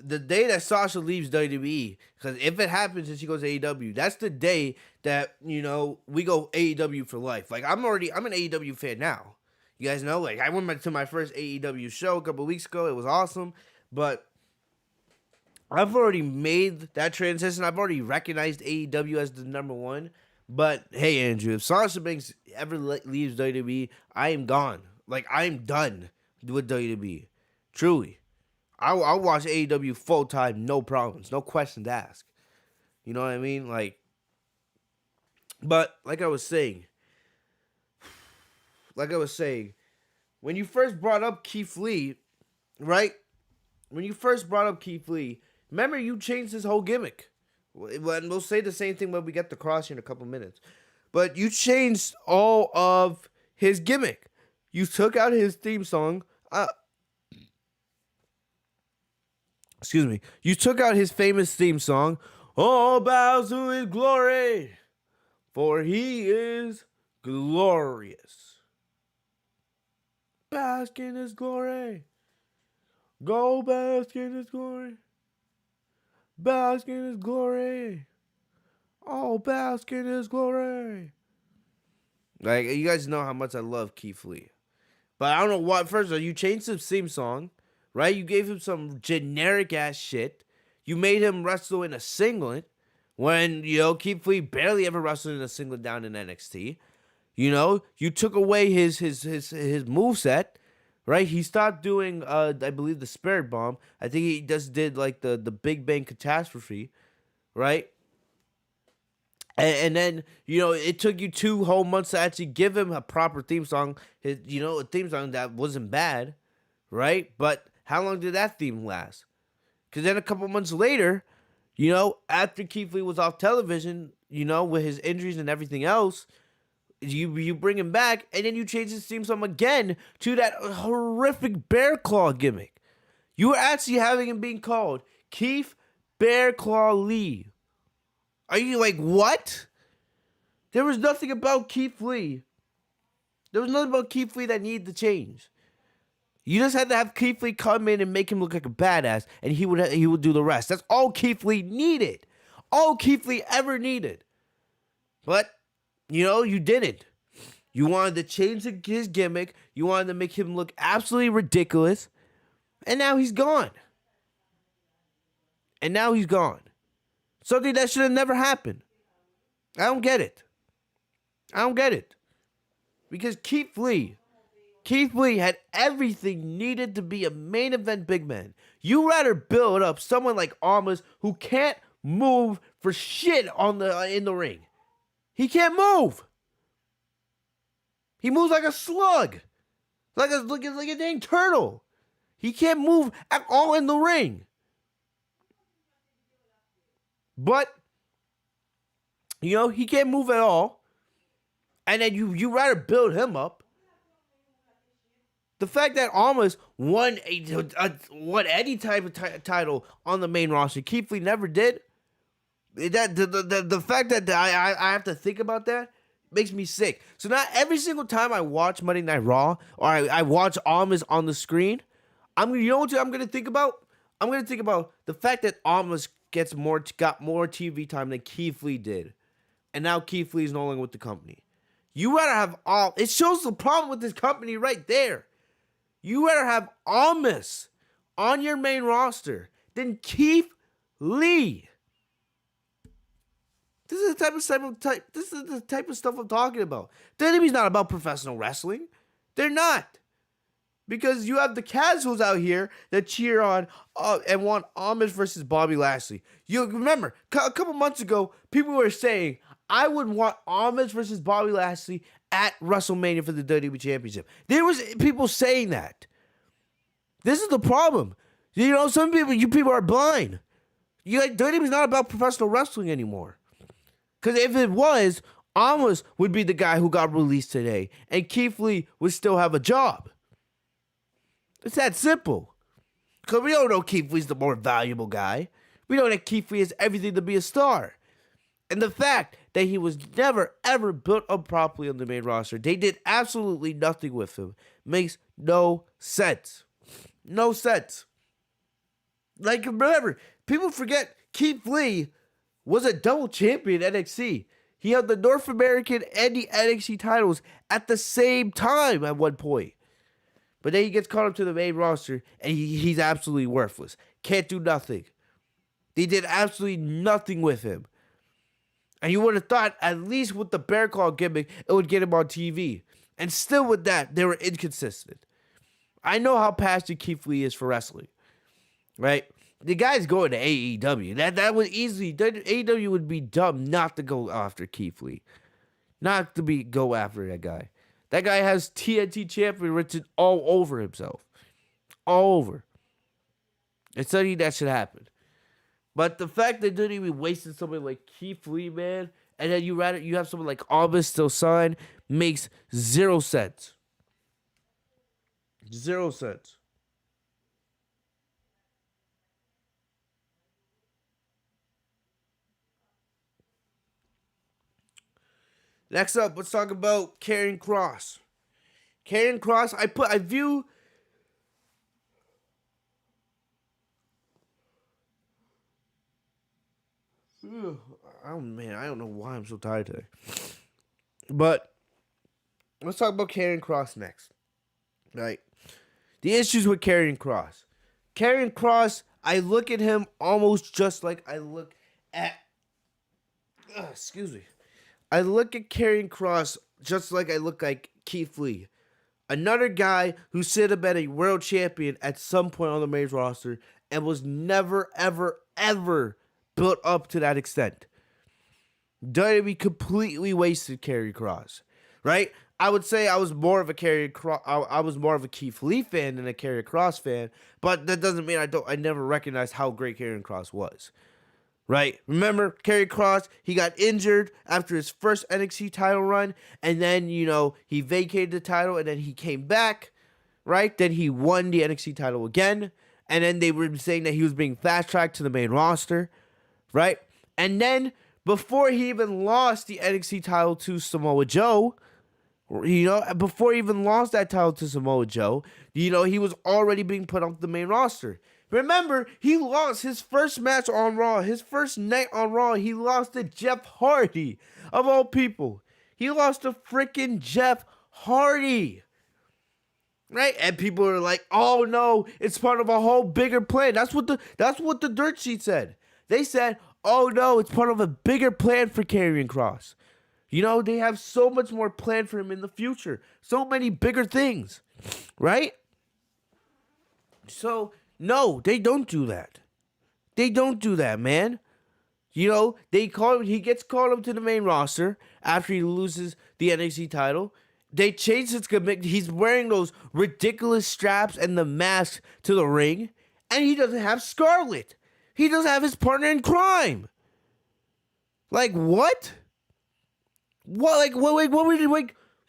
The day that Sasha leaves WWE, because if it happens and she goes to AEW, that's the day that, you know, we go AEW for life. Like, I'm an AEW fan now. You guys know, like, I went to my first AEW show a couple weeks ago. It was awesome. But I've already made that transition. I've already recognized AEW as the number one. But, hey, Andrew, if Sasha Banks ever leaves WWE, I am gone. Like, I am done with WWE. Truly. I'll watch AEW full time, no problems, no questions asked. You know what I mean? Like, but like I was saying, when you first brought up Keith Lee, right? When you first brought up Keith Lee, remember you changed his whole gimmick. And we'll say the same thing when we get the Cross here in a couple minutes. But you changed all of his gimmick. You took out his theme song. Excuse me. You took out his famous theme song. All bows to his glory, for he is glorious. Bask in his glory. Go bask in his glory. Bask in his glory. Oh, bask in his glory. Like, you guys know how much I love Keith Lee. But I don't know what. First of all, you changed his theme song, right? You gave him some generic ass shit. You made him wrestle in a singlet when, you know, Keith Lee barely ever wrestled in a singlet down in NXT. You know, you took away his moveset, right? He stopped doing, I believe, the Spirit Bomb. I think he just did, like, the Big Bang Catastrophe, right? And then, you know, it took you 2 whole months to actually give him a proper theme song. A theme song that wasn't bad, right? But how long did that theme last? Because then a couple months later, you know, after Keith Lee was off television, you know, with his injuries and everything else, you bring him back, and then you change his theme song again to that horrific Bear Claw gimmick. You were actually having him being called Keith Bear Claw Lee. Are you like, what? There was nothing about Keith Lee. There was nothing about Keith Lee that needed to change. You just had to have Keith Lee come in and make him look like a badass, and he would do the rest. That's all Keith Lee needed. All Keith Lee ever needed. But, you know, you didn't. You wanted to change his gimmick. You wanted to make him look absolutely ridiculous. And now he's gone. Something that should have never happened. I don't get it. Because Keith Lee had everything needed to be a main event big man. You rather build up someone like Almas who can't move for shit in the ring. He can't move. He moves like a slug. Like a dang turtle. He can't move at all in the ring. But, he can't move at all. And then you rather build him up. The fact that Almas won any type of title on the main roster, Keith Lee never did. The fact that I have to think about that makes me sick. So now every single time I watch Monday Night Raw or I watch Almas on the screen, I'm gonna think about? I'm gonna think about the fact that Almas got more TV time than Keith Lee did, and now Keith Lee is no longer with the company. You rather have it shows the problem with this company right there. You rather have Almas on your main roster than Keith Lee. This is the type of stuff I'm talking about. WWE's not about professional wrestling. They're not. Because you have the casuals out here that cheer on and want Almas versus Bobby Lashley. You remember, a couple months ago, people were saying, I would want Almas versus Bobby Lashley at WrestleMania for the WWE Championship. There was people saying that. This is the problem. Some people are blind. WWE's not about professional wrestling anymore. Because if it was, Almas would be the guy who got released today, and Keith Lee would still have a job. It's that simple. Because we don't know Keith Lee's the more valuable guy. We know that Keith Lee has everything to be a star. And the fact that he was never, ever built up properly on the main roster, they did absolutely nothing with him, makes no sense. No sense. Like, remember, people forget Keith Lee was a double champion in NXT. He held the North American and the NXT titles at the same time at one point. But then he gets caught up to the main roster, and he's absolutely worthless. Can't do nothing. They did absolutely nothing with him. And you would have thought, at least with the Bear Claw gimmick, it would get him on TV. And still with that, they were inconsistent. I know how passionate Keith Lee is for wrestling. Right? The guy's going to AEW. That would easily... AEW would be dumb not to go after Keith Lee. Not to go after that guy. That guy has TNT champion written all over himself. All over. It's something that should happen. But the fact that they didn't even wasted somebody like Keith Lee, man, and then you have someone like Almas still signed, makes 0 sense. 0 sense. Next up, let's talk about Karrion Kross. Karrion Kross, I view... Oh man, I don't know why I'm so tired today. But let's talk about Karrion Kross next. Right? The issues with Karrion Kross. Karrion Kross, I look at him almost just like I look at... excuse me. I look at Karrion Kross just like I look like Keith Lee. Another guy who should have been a world champion at some point on the main roster and was never, ever, ever built up to that extent. WWE completely wasted Karrion Kross, right? I would say I was more of a I was more of a Keith Lee fan than a Karrion Kross fan, but that doesn't mean I never recognized how great Karrion Kross was. Right? Remember, Karrion Kross, he got injured after his first NXT title run, and then, he vacated the title, and then he came back, right? Then he won the NXT title again, and then they were saying that he was being fast-tracked to the main roster, right? And then, before he even lost the NXT title to Samoa Joe, before he even lost that title to Samoa Joe, he was already being put on the main roster. Remember, he lost his first match on Raw, his first night on Raw. He lost to Jeff Hardy, of all people. He lost to freaking Jeff Hardy. Right? And people are like, "Oh no, it's part of a whole bigger plan." That's what the dirt sheet said. They said, "Oh no, it's part of a bigger plan for Karrion Kross." You know, they have so much more planned for him in the future. So many bigger things. Right? So, no, they don't do that. They don't do that, man. You know, he gets called up to the main roster after he loses the NXT title. They changed his gimmick. He's wearing those ridiculous straps and the mask to the ring, and he doesn't have Scarlett. He doesn't have his partner in crime. Like, what? What?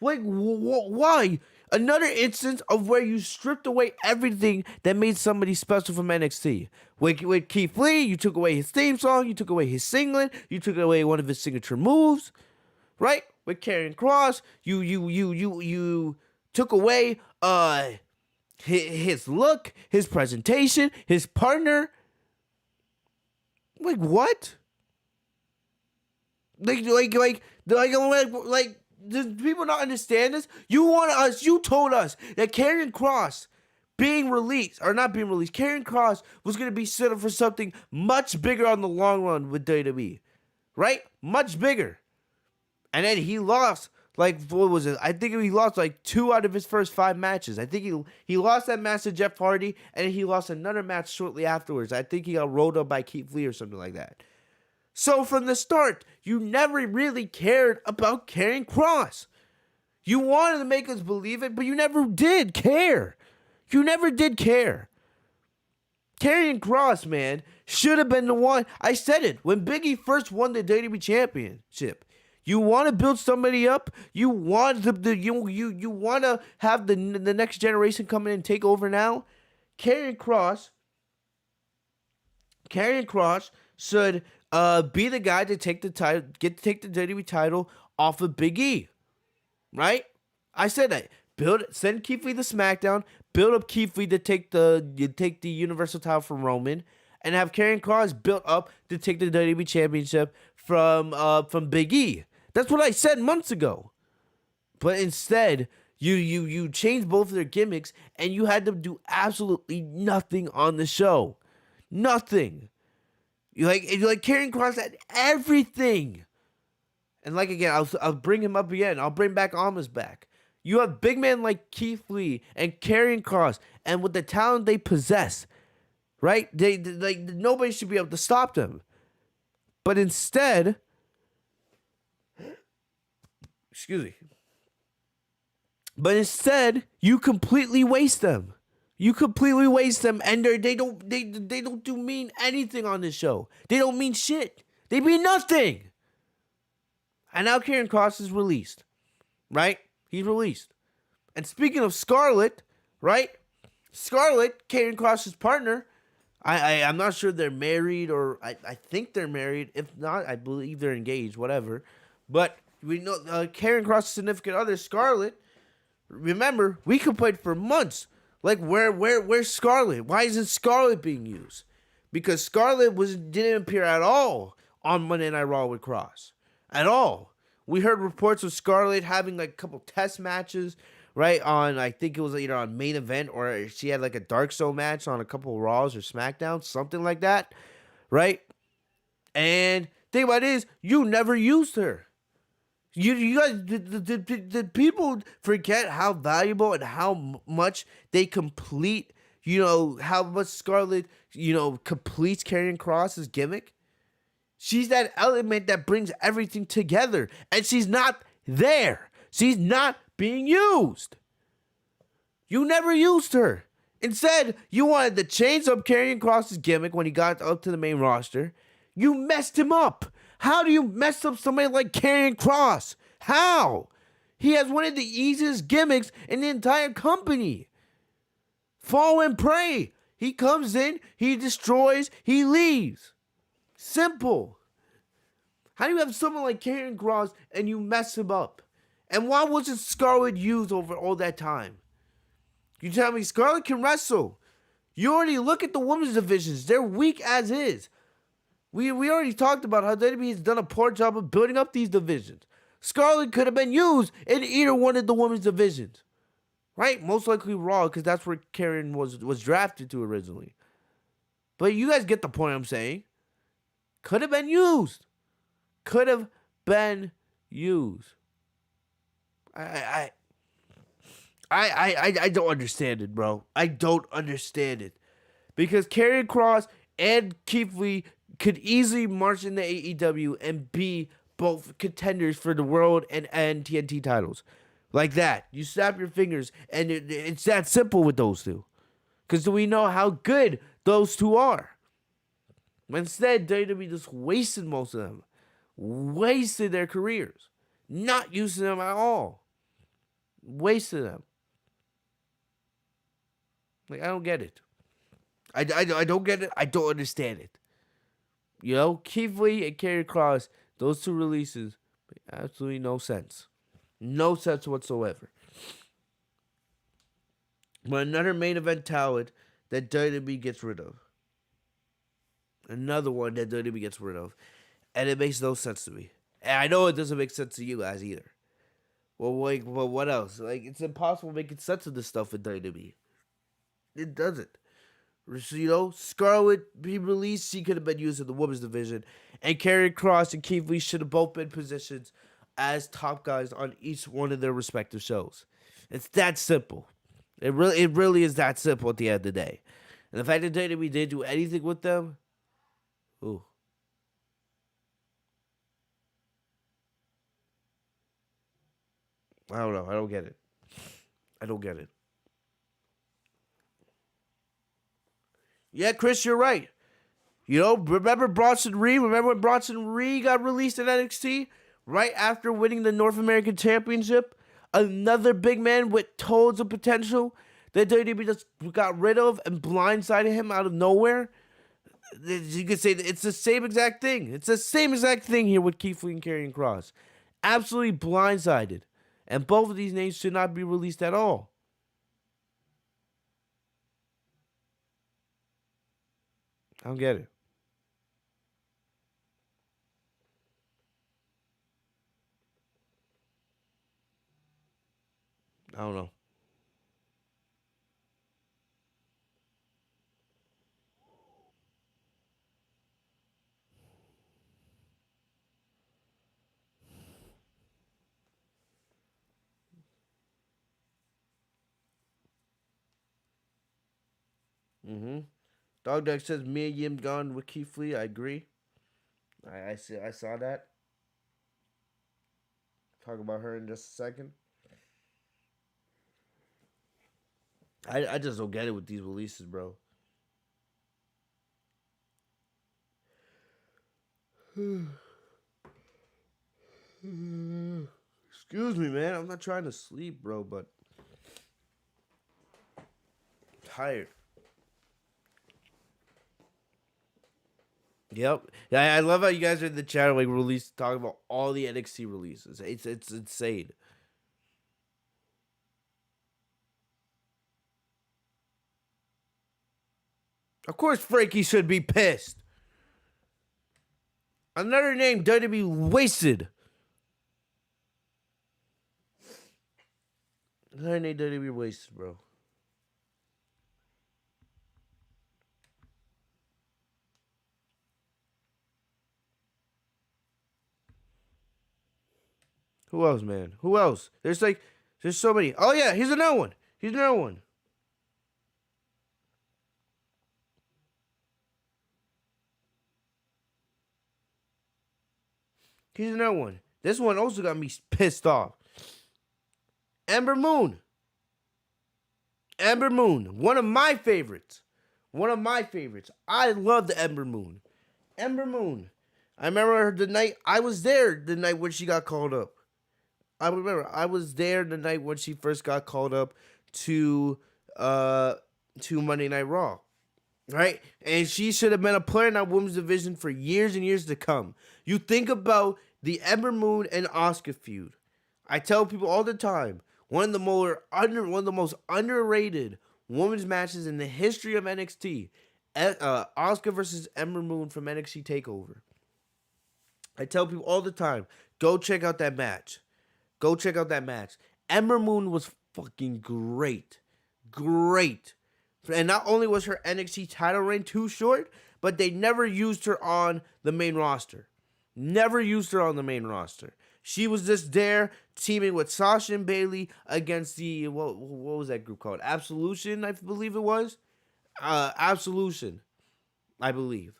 Why? Another instance of where you stripped away everything that made somebody special from NXT. With Keith Lee, you took away his theme song, you took away his singlet, you took away one of his signature moves, right? With Karrion Kross, you took away his look, his presentation, his partner. Like what? Like, does people not understand this? You told us that Karrion Kross being released, or not being released, Karrion Kross was going to be set up for something much bigger on the long run with WWE. Right? Much bigger. And then he lost, like, what was it? I think he lost like 2 out of his first 5 matches. I think he lost that match to Jeff Hardy, and he lost another match shortly afterwards. I think he got rolled up by Keith Lee or something like that. So from the start, you never really cared about Karrion Kross. You wanted to make us believe it, but you never did care. You never did care. Karrion Kross, man, should have been the one. I said it when Big E first won the WWE Championship. You want to build somebody up. You want you want to have the next generation come in and take over now. Karrion Kross should be the guy to take the title, take the WWE title off of Big E, right? I said that. Send Keith Lee to SmackDown. Build up Keith Lee to take the Universal title from Roman, and have Karrion Kross built up to take the WWE Championship from Big E. That's what I said months ago. But instead, you changed both of their gimmicks, and you had them do absolutely nothing on the show. Nothing. Like Karrion Kross had everything. And like again, I'll bring him up again. I'll bring back Almas back. You have big men like Keith Lee and Karrion Kross, and with the talent they possess, right? They like nobody should be able to stop them. But instead, excuse me. But instead, you completely waste them. You completely waste them, and they don't mean anything on this show. They don't mean shit. They mean nothing. And now Karrion Kross is released, right? He's released. And speaking of Scarlett, right? Scarlett, Karrion Kross's partner. I'm not sure they're married, or I think they're married. If not, I believe they're engaged. Whatever. But we know Karrion Kross's significant other, Scarlett. Remember, we complained for months. Like, where's Scarlett? Why isn't Scarlett being used? Because Scarlett didn't appear at all on Monday Night Raw with Kross. At all. We heard reports of Scarlett having like a couple test matches, right? On, I think it was either on Main Event, or she had like a Dark Zone match on a couple of Raws or SmackDowns, something like that, right? And thing about it is, you never used her. You guys, did people forget how valuable and how much they complete, how much Scarlett, completes Karrion Kross's gimmick? She's that element that brings everything together, and she's not there. She's not being used. You never used her. Instead, you wanted to change up Karrion Kross's gimmick when he got up to the main roster. You messed him up. How do you mess up somebody like Karrion Kross? How? He has one of the easiest gimmicks in the entire company. Fall and pray. He comes in, he destroys, he leaves. Simple. How do you have someone like Karrion Kross and you mess him up? And why wasn't Scarlett used over all that time? You tell me Scarlett can wrestle. You already look at the women's divisions. They're weak as is. We already talked about how WWE has done a poor job of building up these divisions. Scarlett could have been used in either one of the women's divisions. Right? Most likely Raw, because that's where Karrion was drafted to originally. But you guys get the point I'm saying. Could have been used. Could have been used. I don't understand it, bro. I don't understand it. Because Karrion Kross and Keith Lee could easily march into AEW and be both contenders for the world and TNT titles. Like that. You snap your fingers, and it's that simple with those two. Because we know how good those two are. Instead, WWE just wasted most of them. Wasted their careers. Not using them at all. Wasted them. Like, I don't get it. I don't get it. I don't understand it. You know, Keith Lee and Karrion Kross, those two releases, make absolutely no sense. No sense whatsoever. But another main event talent that WWE gets rid of. Another one that WWE gets rid of. And it makes no sense to me. And I know it doesn't make sense to you guys either. Well, what else? Like, it's impossible making sense of this stuff with WWE. It doesn't. You know, Scarlett be released, she could have been used in the women's division. And Karrion Kross and Keith Lee should have both been positioned as top guys on each one of their respective shows. It's that simple. It really is that simple at the end of the day. And the fact that WWE didn't do anything with them, ooh. I don't know. I don't get it. I don't get it. Yeah, Chris, you're right. You know, remember Bronson Reed? Remember when Bronson Reed got released in NXT? Right after winning the North American Championship? Another big man with tons of potential that WWE just got rid of and blindsided him out of nowhere? You could say that it's the same exact thing. It's the same exact thing here with Keith Lee and Karrion Kross. Absolutely blindsided. And both of these names should not be released at all. I don't get it. I don't know. Mm-hmm. Dog Duck says Mia Yim gone with Keith Lee. I agree. I saw that. Talk about her in just a second. I just don't get it with these releases, bro. Excuse me, man. I'm not trying to sleep, bro, but I'm tired. Yep. Yeah, I love how you guys are in the chat like talking about all the NXT releases. It's insane. Of course Frankie should be pissed. Another name WWE wasted. Another name WWE wasted, bro. Who else, man? Who else? There's so many. Oh yeah, here's another one. Here's another one. Here's another one. This one also got me pissed off. Ember Moon. Ember Moon. One of my favorites. One of my favorites. I love the Ember Moon. Ember Moon. I remember the night I was there the night when she got called up. I remember I was there the night when she first got called up to Monday Night Raw. Right? And she should have been a player in that women's division for years and years to come. You think about the Ember Moon and Asuka feud. I tell people all the time, one of the most underrated women's matches in the history of NXT. Asuka versus Ember Moon from NXT TakeOver. I tell people all the time, Go check out that match. Go check out that match. Ember Moon was fucking great. Great. And not only was her NXT title reign too short, but they never used her on the main roster. Never used her on the main roster. She was just there teaming with Sasha and Bayley against the what was that group called? Absolution, I believe it was. Absolution, I believe.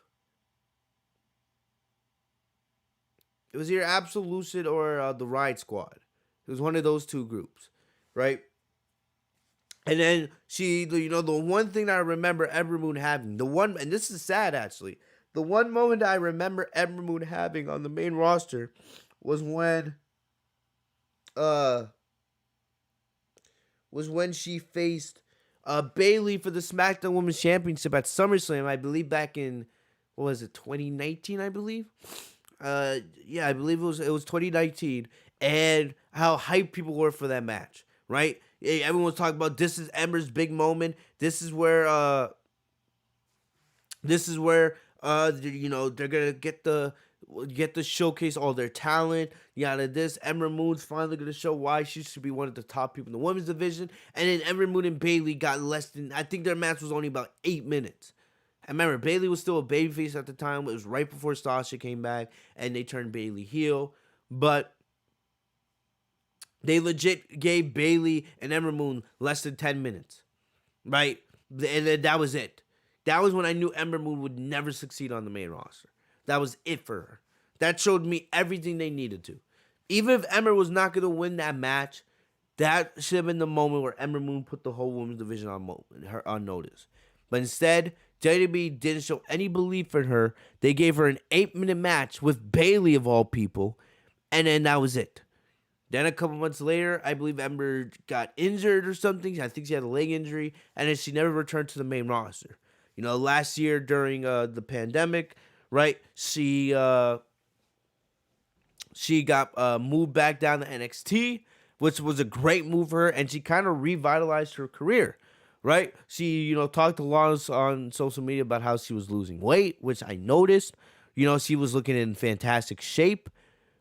It was either Absolution or the Riot Squad. It was one of those two groups, right? And then the one thing that I remember Ember Moon having, and this is sad actually, the one moment I remember Ember Moon having on the main roster was when she faced Bayley for the SmackDown Women's Championship at SummerSlam, I believe back in, what was it, 2019, I believe? Yeah, I believe it was 2019, and how hyped people were for that match, right? Everyone was talking about this is Ember's big moment. This is where they're gonna get to showcase all their talent. Yada this. Ember Moon's finally gonna show why she should be one of the top people in the women's division. And then Ember Moon and Bayley got less than, I think their match was only about 8 minutes. I remember Bayley was still a babyface at the time. It was right before Sasha came back and they turned Bayley heel. But they legit gave Bayley and Ember Moon less than 10 minutes. Right? And then that was it. That was when I knew Ember Moon would never succeed on the main roster. That was it for her. That showed me everything they needed to. Even if Ember was not going to win that match, that should have been the moment where Ember Moon put the whole women's division on notice. But instead, WWE didn't show any belief in her. They gave her an 8-minute match with Bayley of all people, and then that was it. Then a couple months later, I believe Ember got injured or something. I think she had a leg injury, and then she never returned to the main roster. Last year during the pandemic, right? She got moved back down to NXT, which was a great move for her, and she kind of revitalized her career, right? She, talked a lot on social media about how she was losing weight, which I noticed. She was looking in fantastic shape,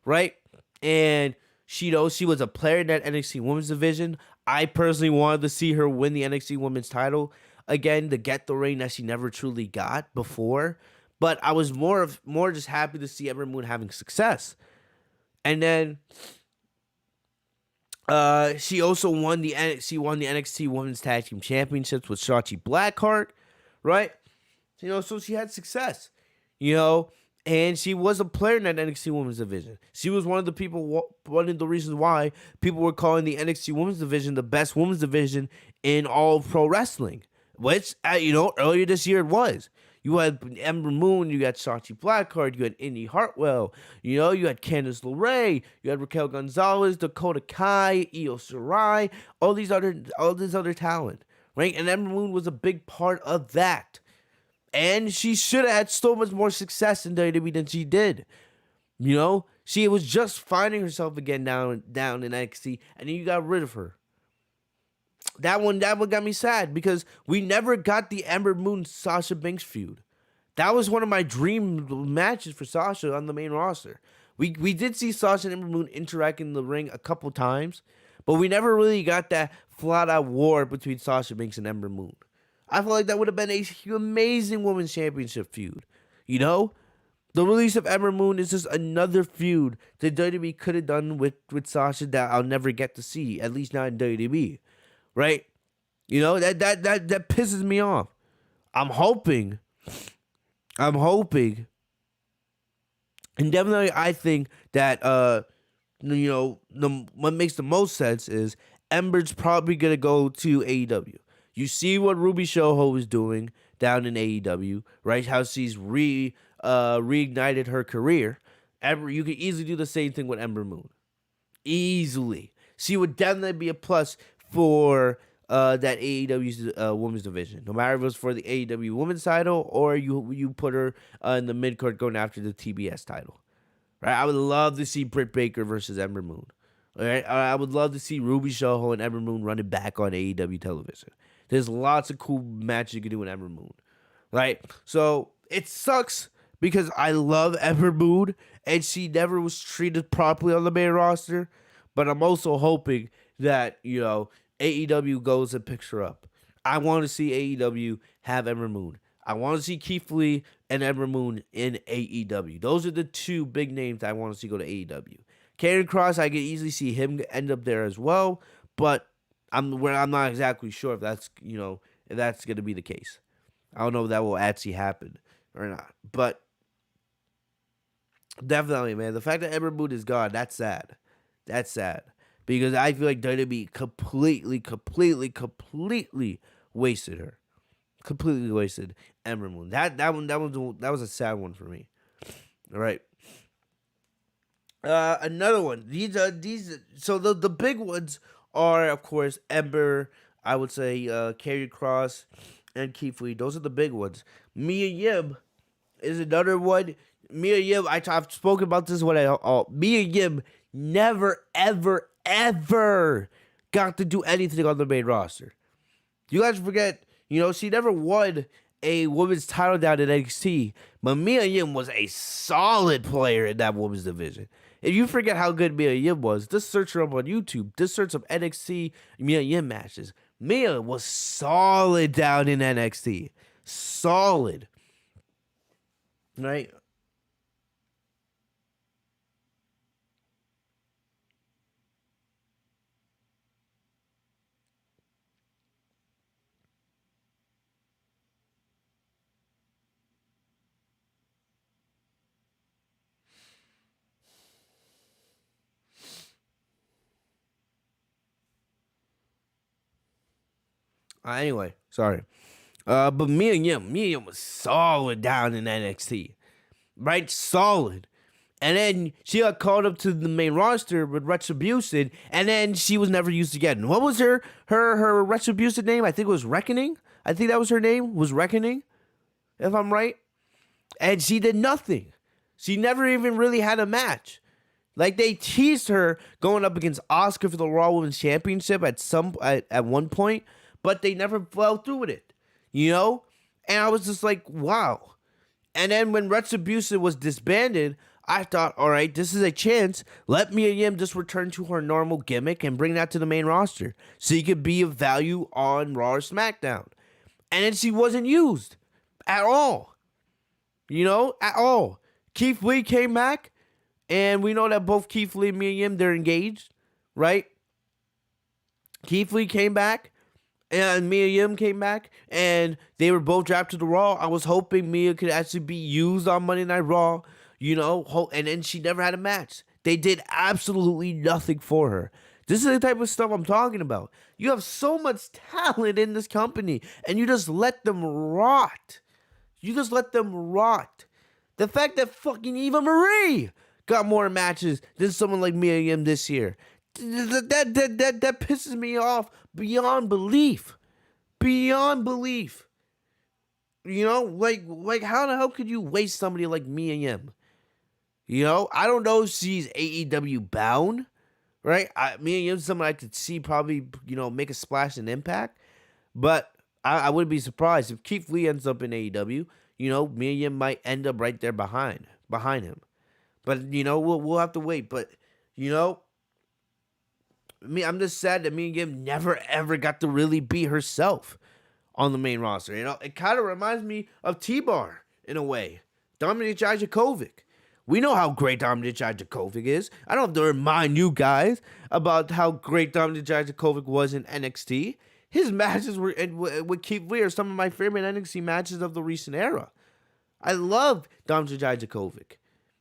right? And she was a player in that NXT Women's division. I personally wanted to see her win the NXT Women's title again to get the reign that she never truly got before. But I was more just happy to see Ember Moon having success. And then she also won the NXT Women's Tag Team Championships with Shotzi Blackheart, right? So she had success, and she was a player in that NXT Women's division. She was one of the reasons why people were calling the NXT Women's division the best women's division in all of pro wrestling, which, earlier this year it was. You had Ember Moon, you had Shotzi Blackheart, you had Indy Hartwell, you had Candice LeRae, you had Raquel Gonzalez, Dakota Kai, Io Shirai, all this other talent, right? And Ember Moon was a big part of that. And she should have had so much more success in WWE than she did. She was just finding herself again down in NXT, and then you got rid of her. That one got me sad because we never got the Ember Moon Sasha Banks feud. That was one of my dream matches for Sasha on the main roster. We did see Sasha and Ember Moon interact in the ring a couple times, but we never really got that flat out war between Sasha Banks and Ember Moon. I feel like that would have been an amazing women's championship feud. The release of Ember Moon is just another feud that WWE could have done with Sasha that I'll never get to see, at least not in WWE. Right? That pisses me off. I'm hoping, and definitely I think that, what makes the most sense is Ember's probably going to go to AEW. You see what Ruby Soho is doing down in AEW, right? How she's reignited her career. You could easily do the same thing with Ember Moon. Easily. She would definitely be a plus for that AEW's women's division. No matter if it was for the AEW women's title or you put her in the mid-card going after the TBS title. Right? I would love to see Britt Baker versus Ember Moon. All right? I would love to see Ruby Soho and Ember Moon running back on AEW television. There's lots of cool matches you can do with Ember Moon. Right? So it sucks because I love Ember Moon and she never was treated properly on the main roster. But I'm also hoping that, AEW goes and picks her up. I want to see AEW have Ember Moon. I want to see Keith Lee and Ember Moon in AEW. Those are the two big names I want to see go to AEW. Karrion Kross, I could easily see him end up there as well, but I'm not exactly sure if that's if that's going to be the case. I don't know if that will actually happen or not, but definitely, man, the fact that Ember Moon is gone, that's sad. That's sad because I feel like WWE completely wasted her. Completely wasted Ember Moon. That was a sad one for me. All right. Another one. These. So the big ones are, of course, Ember. I would say Karrion Kross and Keith Lee. Those are the big ones. Mia Yim is another one. Mia Yim. I've spoken about this when Mia Yim never ever got to do anything on the main roster. You guys forget. She never won a women's title down in NXT, but Mia Yim was a solid player in that women's division. If you forget how good Mia Yim was, just search her up on YouTube. Just search some NXT Mia Yim matches. Mia was solid down in NXT. Solid. Right? Anyway, sorry. But Mia Yim was solid down in NXT. Right? Solid. And then she got called up to the main roster with Retribution, and then she was never used again. What was her Retribution name? I think it was Reckoning. I think that was her name, was Reckoning, if I'm right. And she did nothing. She never even really had a match. Like, they teased her going up against Asuka for the Raw Women's Championship at one point, but they never fell through with it, And I was just like, wow. And then when Retribution was disbanded, I thought, all right, this is a chance. Let Mia Yim just return to her normal gimmick and bring that to the main roster so you could be of value on Raw or SmackDown. And then she wasn't used at all. At all. Keith Lee came back, and we know that both Keith Lee and Mia Yim, they're engaged, right? Keith Lee came back, and Mia Yim came back, and they were both drafted to Raw. I was hoping Mia could actually be used on Monday Night Raw, and then she never had a match. They did absolutely nothing for her. This is the type of stuff I'm talking about. You have so much talent in this company, and you just let them rot. The fact that fucking Eva Marie got more matches than someone like Mia Yim this year, that pisses me off beyond belief. Beyond belief. Like how the hell could you waste somebody like Mia Yim? I don't know if she's AEW bound, right? Mia Yim's someone I could see probably, make a splash and impact. But I wouldn't be surprised if Keith Lee ends up in AEW. Mia Yim might end up right there behind him. But, we'll have to wait. But, I'm just sad that Mia Yim never, ever got to really be herself on the main roster. It kind of reminds me of T-Bar in a way. Dominik Dijakovic. We know how great Dominik Dijakovic is. I don't have to remind you guys about how great Dominik Dijakovic was in NXT. His matches with Keith Lee are some of my favorite NXT matches of the recent era. I love Dominik Dijakovic.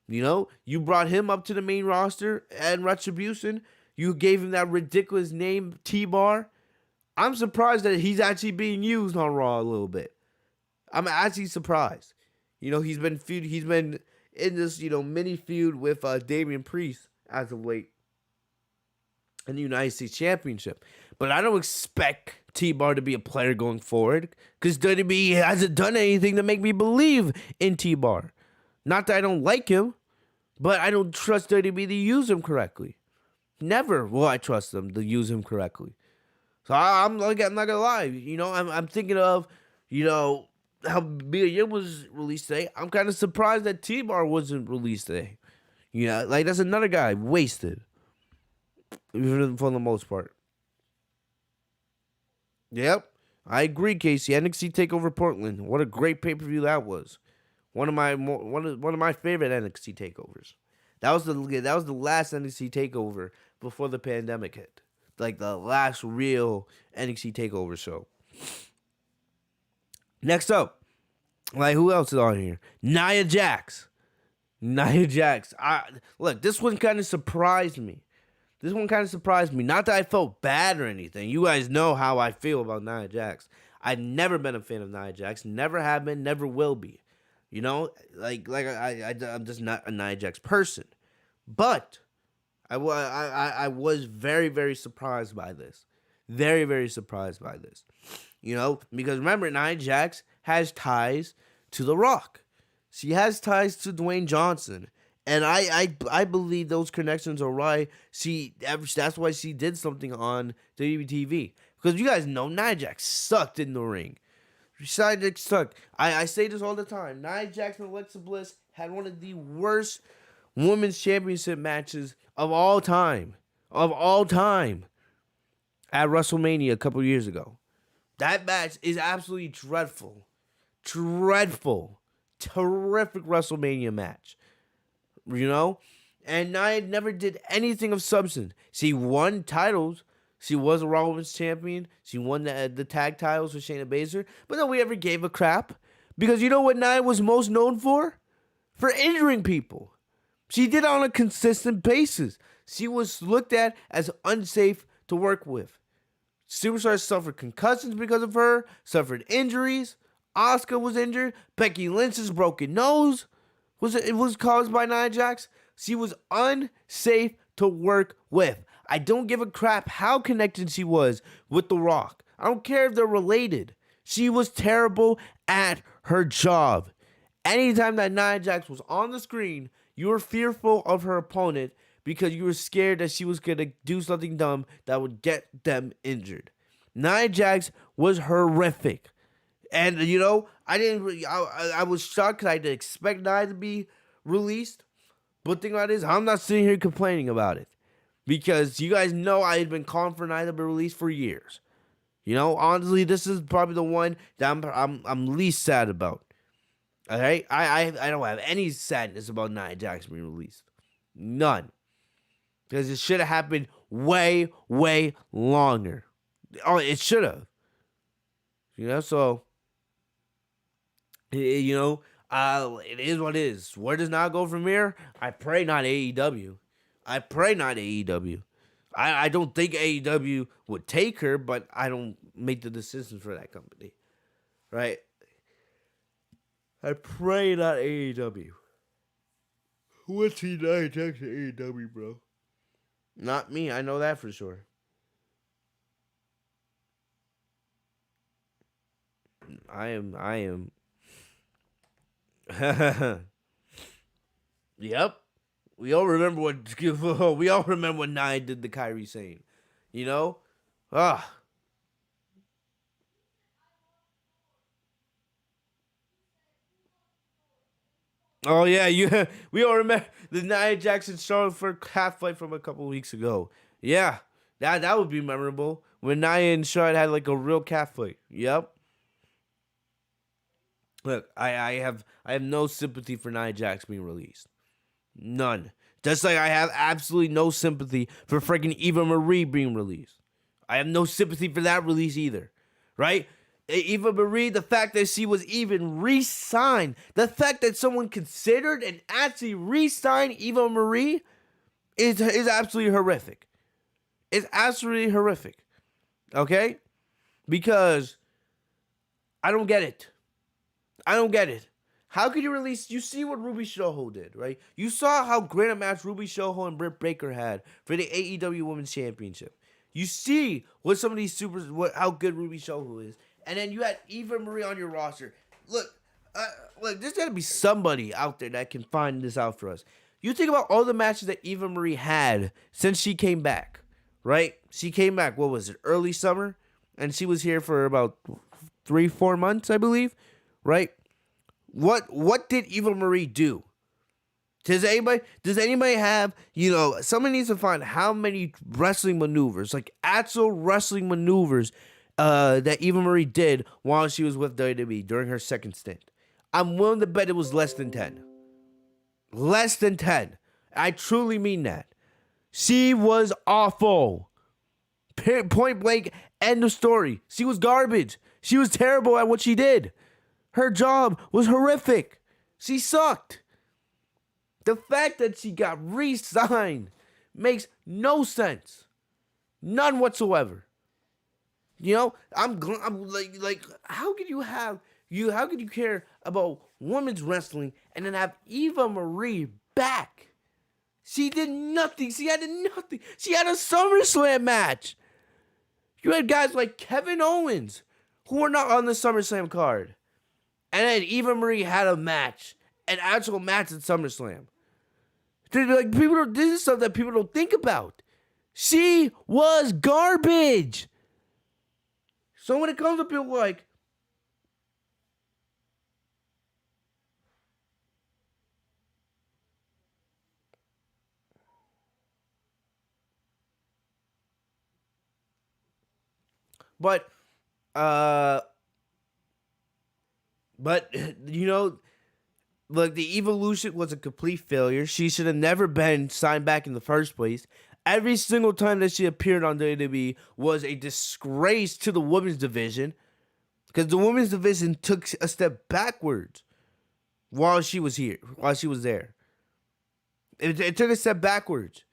You brought him up to the main roster and Retribution. You gave him that ridiculous name, T-Bar. I'm surprised that he's actually being used on Raw a little bit. I'm actually surprised. He's been in this, mini feud with Damian Priest as of late in the United States Championship. But I don't expect T-Bar to be a player going forward because WWE hasn't done anything to make me believe in T-Bar. Not that I don't like him, but I don't trust WWE to use him correctly. Never will I trust them to use him correctly. So I'm not gonna lie. I'm thinking of, how Mia Yim was released today, I'm kind of surprised that T-Bar wasn't released today. You know, like that's another guy wasted for the most part. Yep, I agree, Casey. NXT Takeover Portland. What a great pay per view that was. One of my favorite NXT takeovers. That was the last NXT takeover before the pandemic hit. Like the last real NXT takeover show. Next up, like who else is on here? Nia Jax. Nia Jax. Look, this one kind of surprised me. Not that I felt bad or anything. You guys know how I feel about Nia Jax. I've never been a fan of Nia Jax. Never have been. Never will be. You know, I'm just not a Nia Jax person. But I was very, very surprised by this. Very, very surprised by this. You know, because remember, Nia Jax has ties to The Rock. She has ties to Dwayne Johnson. And I believe those connections are right. That's why she did something on WTV. Because you guys know Nia Jax sucked in the ring. Nia Jax sucked. I say this all the time. Nia Jax and Alexa Bliss had one of the worst women's championship matches of all time. Of all time. At WrestleMania a couple years ago. That match is absolutely dreadful. Dreadful. Terrific WrestleMania match. You know? And Nia never did anything of substance. She won titles. She was a Raw Women's Champion. She won the tag titles with Shayna Baszler. But nobody ever gave a crap. Because you know what Nia was most known for? For injuring people. She did it on a consistent basis. She was looked at as unsafe to work with. Superstars suffered concussions because of her. Suffered injuries. Asuka was injured. Becky Lynch's broken nose was caused by Nia Jax. She was unsafe to work with. I don't give a crap how connected she was with The Rock. I don't care if they're related. She was terrible at her job. Anytime that Nia Jax was on the screen, you were fearful of her opponent because you were scared that she was going to do something dumb that would get them injured. Nia Jax was horrific. And, you know, I was shocked because I didn't expect Nia to be released. But the thing about it is, I'm not sitting here complaining about it. Because you guys know I had been calling for Nia to be released for years. You know, honestly, this is probably the one that I'm least sad about. Alright? I don't have any sadness about Nia Jax being released. None. Because it should have happened way, way longer. Oh, it should have. You know, so... You know, it is what it is. Where does Nia go from here? I pray not AEW. I don't think AEW would take her, but I don't make the decisions for that company. Right? I pray not AEW. What's he Nia Jax to AEW, bro? Not me. I know that for sure. I am. Yep. We all remember what Nia did to Kairi Sane. You know? Oh yeah, we all remember the Nia Jackson Charlotte for half fight from a couple weeks ago. Yeah. That would be memorable. When Nia and Charlotte had like a real cat fight. Yep. Look, I have no sympathy for Nia Jax being released. None. Just like I have absolutely no sympathy for freaking Eva Marie being released. I have no sympathy for that release either. Right? Eva Marie, the fact that she was even re-signed, the fact that someone considered and actually re-signed Eva Marie is absolutely horrific. It's absolutely horrific. Okay? Because I don't get it. How could you release... You see what Ruby Soho did, right? You saw how great a match Ruby Soho and Britt Baker had for the AEW Women's Championship. You see what some of these how good Ruby Soho is. And then you had Eva Marie on your roster. Look, there's got to be somebody out there that can find this out for us. You think about all the matches that Eva Marie had since she came back, right? She came back, what was it, early summer? And she was here for about 3-4 months, I believe. right? What did Eva Marie do? Does anybody have, someone needs to find how many wrestling maneuvers, like actual wrestling maneuvers, that Eva Marie did while she was with WWE during her second stint. I'm willing to bet it was less than 10. Less than 10. I truly mean that. She was awful. Point blank, end of story. She was garbage. She was terrible at what she did. Her job was horrific. She sucked. The fact that she got re-signed makes no sense. None whatsoever. I'm like, how could you care about women's wrestling and then have Eva Marie back? She did nothing. She had nothing. She had a SummerSlam match. You had guys like Kevin Owens who were not on the SummerSlam card. And then Eva Marie had a match, an actual match at SummerSlam. Like, this is stuff that people don't think about. She was garbage. So when it comes to people like, but look, the evolution was a complete failure. She should have never been signed back in the first place. Every single time that she appeared on WWE was a disgrace to the women's division, because the women's division took a step backwards while she was there. It took a step backwards.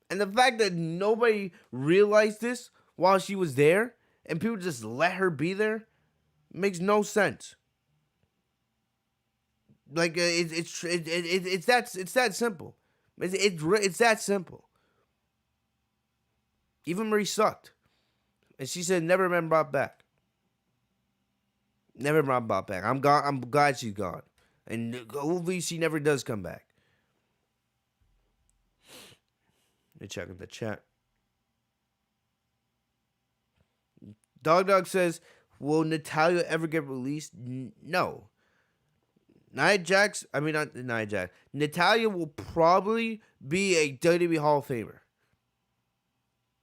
And the fact that nobody realized this while she was there and people just let her be there makes no sense. Like, it's that simple. It's that simple. Even Marie sucked, and she said never been brought back. Never been brought back. I'm glad she's gone, and hopefully she never does come back. Let me check in the chat. Dog says, will Natalya ever get released? No. Nia Jax, not Nia Jax. Natalya will probably be a WWE Hall of Famer.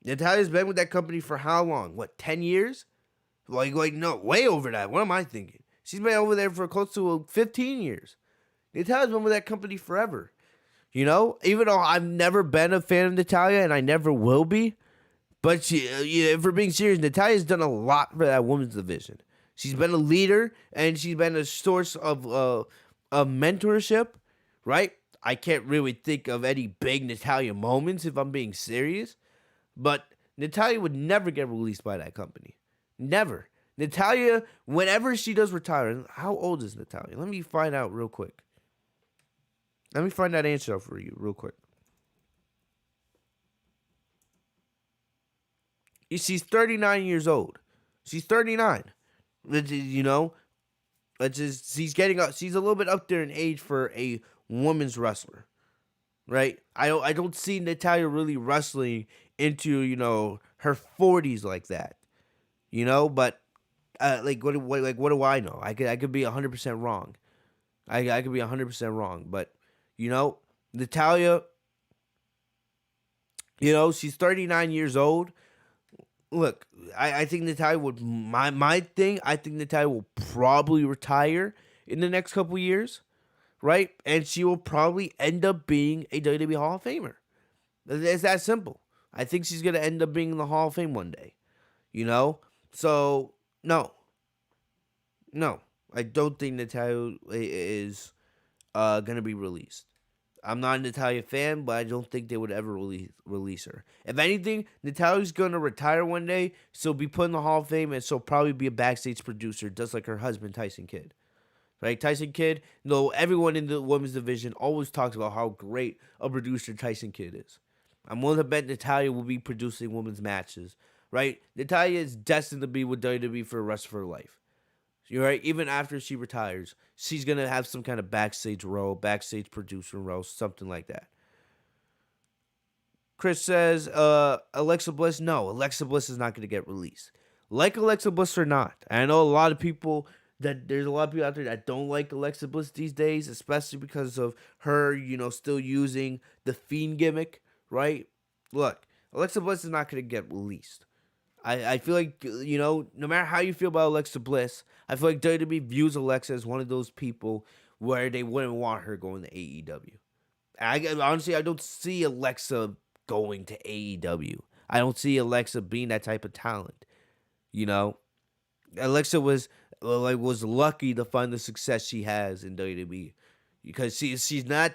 Natalya's been with that company for how long? 10 years? No, way over that. What am I thinking? She's been over there for close to 15 years. Natalya's been with that company forever. Even though I've never been a fan of Natalya and I never will be, but if we're being serious, Natalya's done a lot for that women's division. She's been a leader, and she's been a source of mentorship, right? I can't really think of any big Natalya moments, if I'm being serious. But Natalya would never get released by that company. Never. Natalya, whenever she does retire, how old is Natalya? Let me find out real quick. Let me find that answer out for you real quick. She's 39 years old. She's 39. She's getting up. She's a little bit up there in age for a women's wrestler, right? I don't see Natalya really wrestling into her 40s like that, But what do I know? I could be 100% wrong. I could be 100% wrong, but Natalya, she's 39 years old. Look, I think Natalya would my thing. I think Natalya will probably retire in the next couple years, right? And she will probably end up being a WWE Hall of Famer. It's that simple. I think she's gonna end up being in the Hall of Fame one day. So no, I don't think Natalya is gonna be released. I'm not a Natalya fan, but I don't think they would ever release her. If anything, Natalya's going to retire one day. She'll be put in the Hall of Fame, and she'll probably be a backstage producer, just like her husband, Tyson Kidd. Right? Tyson Kidd, everyone in the women's division always talks about how great a producer Tyson Kidd is. I'm willing to bet Natalya will be producing women's matches. Right? Natalya is destined to be with WWE for the rest of her life. You're right. Even after she retires, she's gonna have some kind of backstage role, backstage producer role, something like that. Chris says, Alexa Bliss. No, Alexa Bliss is not gonna get released. Like Alexa Bliss or not, I know a lot of people that there's a lot of people out there that don't like Alexa Bliss these days, especially because of her, still using the Fiend gimmick, right? Look, Alexa Bliss is not going to get released. I feel like, no matter how you feel about Alexa Bliss, I feel like WWE views Alexa as one of those people where they wouldn't want her going to AEW. Honestly, I don't see Alexa going to AEW. I don't see Alexa being that type of talent. You know, Alexa was lucky to find the success she has in WWE because she's not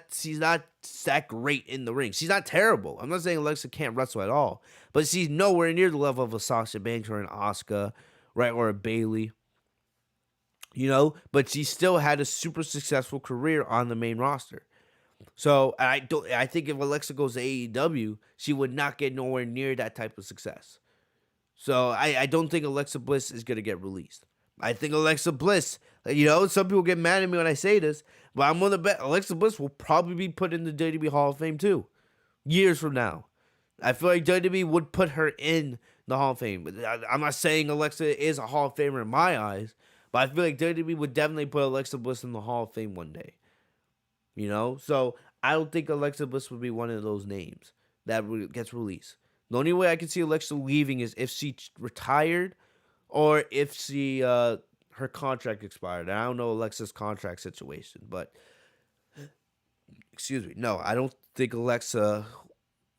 that great in the ring. She's not terrible. I'm not saying Alexa can't wrestle at all, but she's nowhere near the level of a Sasha Banks or an Asuka, right, or a Bailey. But she still had a super successful career on the main roster. So I think if Alexa goes to AEW, she would not get nowhere near that type of success. So I don't think Alexa Bliss is gonna get released. I think Alexa Bliss, some people get mad at me when I say this, but I'm gonna bet Alexa Bliss will probably be put in the WWE Hall of Fame too, years from now. I feel like WWE would put her in the Hall of Fame. But I'm not saying Alexa is a Hall of Famer in my eyes, but I feel like WWE would definitely put Alexa Bliss in the Hall of Fame one day. So I don't think Alexa Bliss would be one of those names that gets released. The only way I can see Alexa leaving is if she retired or if she her contract expired. And I don't know Alexa's contract situation, but excuse me, no, I don't think Alexa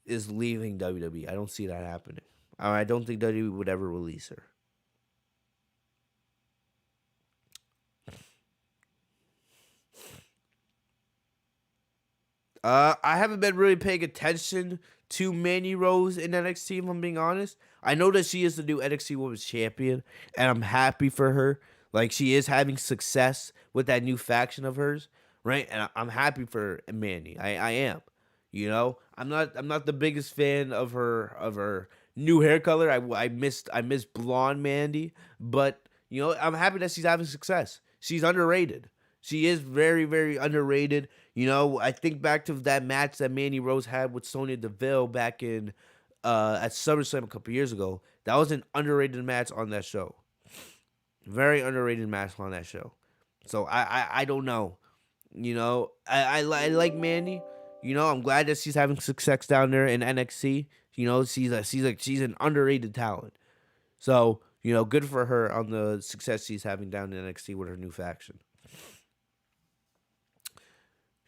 is leaving WWE. I don't see that happening. I don't think WWE would ever release her. I haven't been really paying attention to Mandy Rose in NXT, if I'm being honest. I know that she is the new NXT Women's Champion, and I'm happy for her. Like, she is having success with that new faction of hers, right? And I'm happy for Mandy. I am. I'm not the biggest fan of her new hair color. I missed blonde Mandy, but I'm happy that she's having success. She's underrated. She is very, very underrated. I think back to that match that Mandy Rose had with Sonya Deville back in at SummerSlam a couple years ago. That was an underrated match on that show. Very underrated match on that show. So I don't know. I like Mandy. I'm glad that she's having success down there in NXT. She's an underrated talent. So good for her on the success she's having down in NXT with her new faction.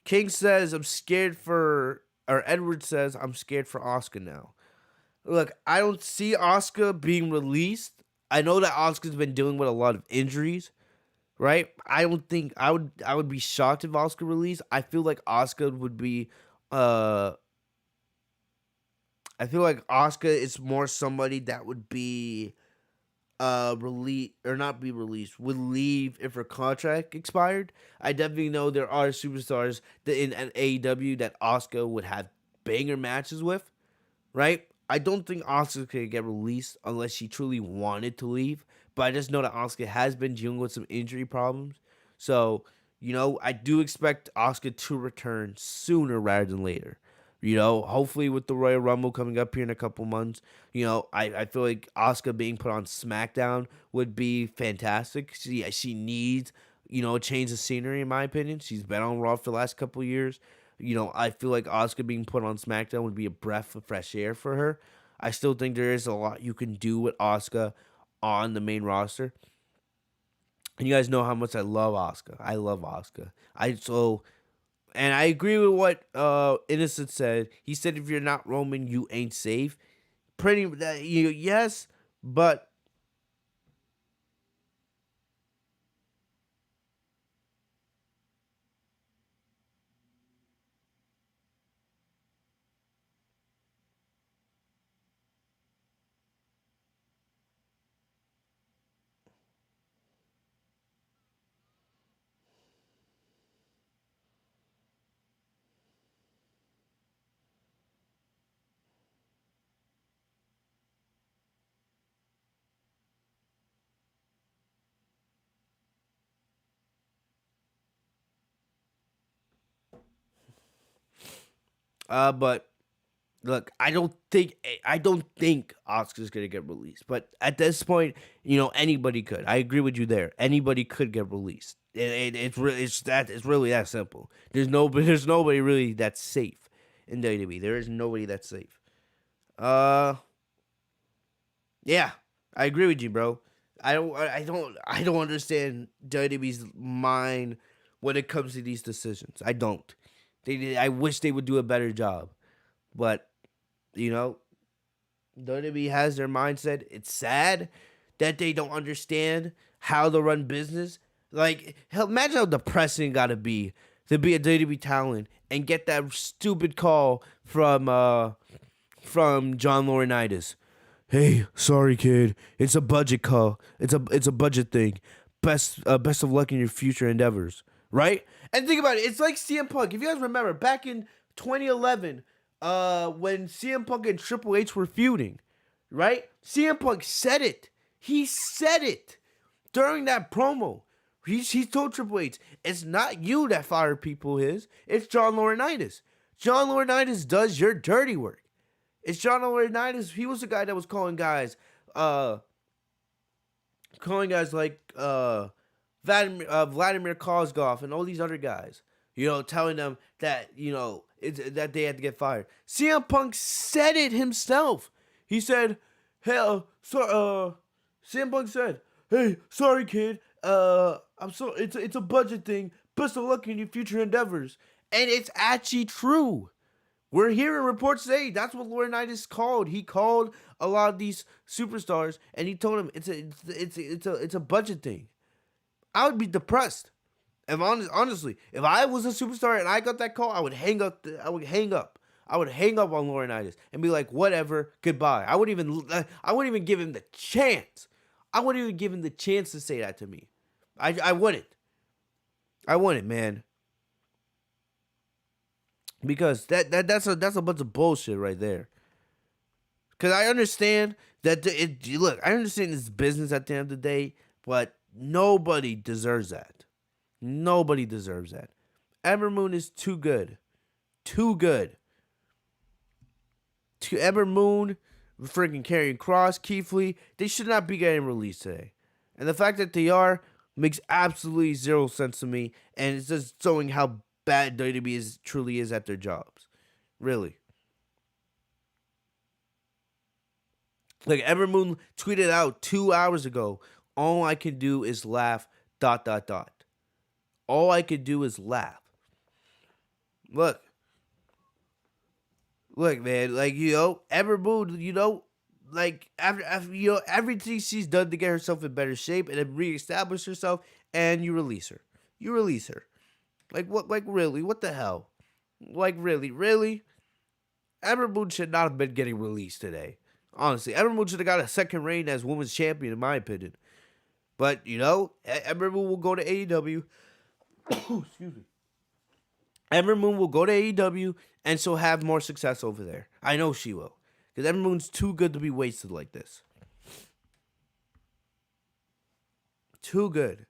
King says, Edward says, I'm scared for Oscar now. Look, I don't see Oscar being released. I know that Oscar's been dealing with a lot of injuries, right? I don't think I would be shocked if Oscar released. Uh, I feel like Oscar is more somebody that would be release or not be released would leave if her contract expired. I definitely know there are superstars that in AEW that Oscar would have banger matches with, right? I don't think Oscar could get released unless she truly wanted to leave. But I just know that Oscar has been dealing with some injury problems. So, I do expect Oscar to return sooner rather than later. Hopefully with the Royal Rumble coming up here in a couple months, I feel like Asuka being put on SmackDown would be fantastic. She needs, a change of scenery in my opinion. She's been on Raw for the last couple years. I feel like Asuka being put on SmackDown would be a breath of fresh air for her. I still think there is a lot you can do with Asuka on the main roster. And you guys know how much I love Asuka. I love Asuka. And I agree with what Innocent said. He said, "If you're not Roman, you ain't safe." Pretty that yes, but but look, I don't think Oscar's gonna get released. But at this point, anybody could. I agree with you there. Anybody could get released. It's really that simple. There's nobody really that's safe in WWE. There is nobody that's safe. Uh, yeah, I agree with you, bro. I don't understand WWE's mind when it comes to these decisions. I don't. I wish they would do a better job, but you know, WWE has their mindset. It's sad that they don't understand how to run business. Like, hell, imagine how depressing it gotta be to be a WWE talent and get that stupid call from John Laurinaitis. Hey, sorry, kid. It's a budget call. It's a budget thing. Best of luck in your future endeavors. Right? And think about it. It's like CM Punk. If you guys remember, back in 2011, when CM Punk and Triple H were feuding, right? CM Punk said it. He said it during that promo. He told Triple H, it's not you that fire people it's John Laurinaitis. John Laurinaitis does your dirty work. It's John Laurinaitis. He was the guy that was calling guys like Vladimir Kozgov and all these other guys. Telling them that that they had to get fired. CM Punk said it himself. He said, "Hey, CM Punk said, hey, sorry, kid. I'm so it's a budget thing. Best of luck in your future endeavors." And it's actually true. We're hearing reports today. That's what Laurinaitis called. He called a lot of these superstars, and he told them it's a budget thing. I would be depressed. Honestly, if I was a superstar and I got that call, I would hang up. I would hang up. I would hang up on Laurinaitis and be like, whatever, goodbye. I wouldn't even give him the chance. I wouldn't even give him the chance to say that to me. I wouldn't. I wouldn't, man. Because that's a bunch of bullshit right there. Because I understand that I understand it's business at the end of the day, but nobody deserves that. Nobody deserves that. Ember Moon is too good. Too good. To Ember Moon, freaking Karrion Kross, Keith Lee, they should not be getting released today. And the fact that they are makes absolutely zero sense to me, and it's just showing how bad WWE truly is at their jobs. Really. Like, Ember Moon tweeted out 2 hours ago, all I can do is laugh, ... All I could do is laugh. Look, man, like, Ember Moon, like, after everything she's done to get herself in better shape and then reestablish herself, and you release her. You release her. Like, what? Like, really? What the hell? Like, really? Ember Moon should not have been getting released today. Honestly, Ember Moon should have got a second reign as women's champion, in my opinion. But, Ember Moon will go to AEW. Excuse me. Ember Moon will go to AEW, and she'll have more success over there. I know she will. Because Ember Moon's too good to be wasted like this. Too good.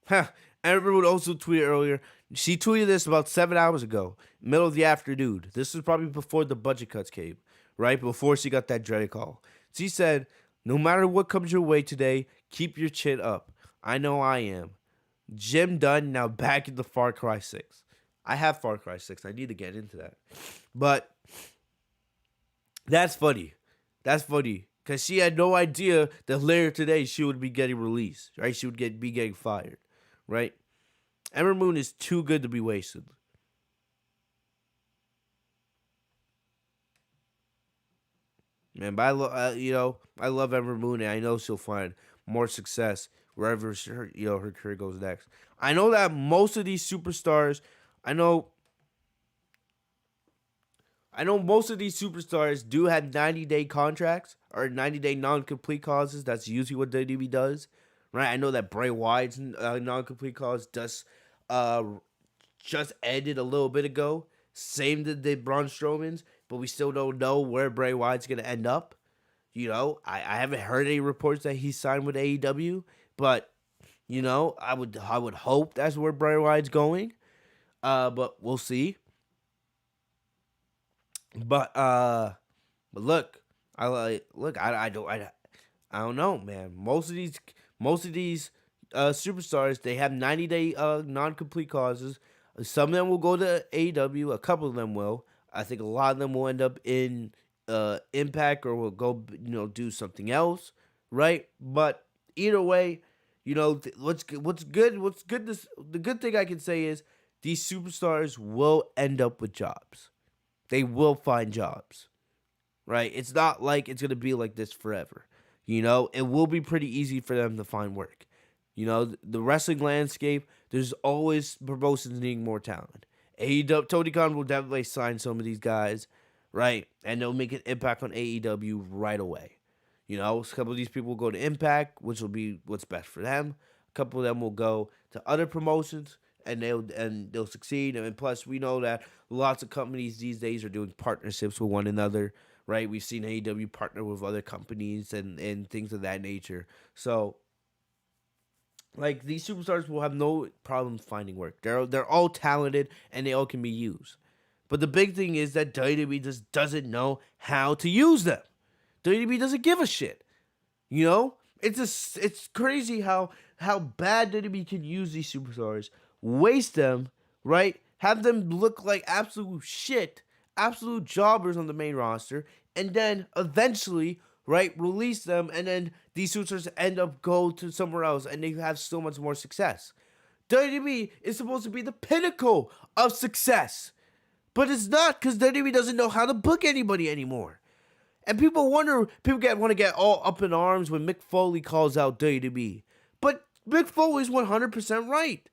Huh. Ember Moon also tweeted earlier. She tweeted this about 7 hours ago, middle of the afternoon. This was probably before the budget cuts came, right? Before she got that dreaded call. She said, no matter what comes your way today, keep your chin up. I know I am. Jim done, now back into Far Cry 6. I have Far Cry 6. I need to get into that. But that's funny. That's funny. Because she had no idea that later today she would be getting released, right? She would be getting fired, right? Ember Moon is too good to be wasted. Man, but I love Ember Moon, and I know she'll find more success wherever her career goes next. I know that most of these superstars, I know most of these superstars do have 90-day contracts or 90-day non-complete clauses. That's usually what WWE does, right? I know that Bray Wyatt's non-complete clause just ended a little bit ago. Same did Braun Strowman's, but we still don't know where Bray Wyatt's going to end up. I haven't heard any reports that he signed with AEW, but, I would hope that's where Bray Wyatt's going. But we'll see. But look, I don't know, man. Most of these superstars, they have 90-day non-complete causes. Some of them will go to AEW. A couple of them will. I think a lot of them will end up in Impact or will go do something else, right? But either way, the good thing I can say is these superstars will end up with jobs. They will find jobs, right? It's not like it's going to be like this forever. It will be pretty easy for them to find work. The wrestling landscape, there's always promotions needing more talent. AEW, Tony Khan will definitely sign some of these guys, right? And they'll make an impact on AEW right away. A couple of these people will go to Impact, which will be what's best for them. A couple of them will go to other promotions, and they'll succeed. And plus, we know that lots of companies these days are doing partnerships with one another, right? We've seen AEW partner with other companies and things of that nature. So, like, these superstars will have no problem finding work. They're all talented and they all can be used. But the big thing is that WWE just doesn't know how to use them. WWE doesn't give a shit. It's crazy how bad WWE can use these superstars, waste them, right? Have them look like absolute shit, absolute jobbers on the main roster, and then eventually, right, release them, and then these superstars end up go to somewhere else, and they have so much more success. WWE is supposed to be the pinnacle of success, but it's not because WWE doesn't know how to book anybody anymore. And people want to get all up in arms when Mick Foley calls out WWE. But Mick Foley's 100% right.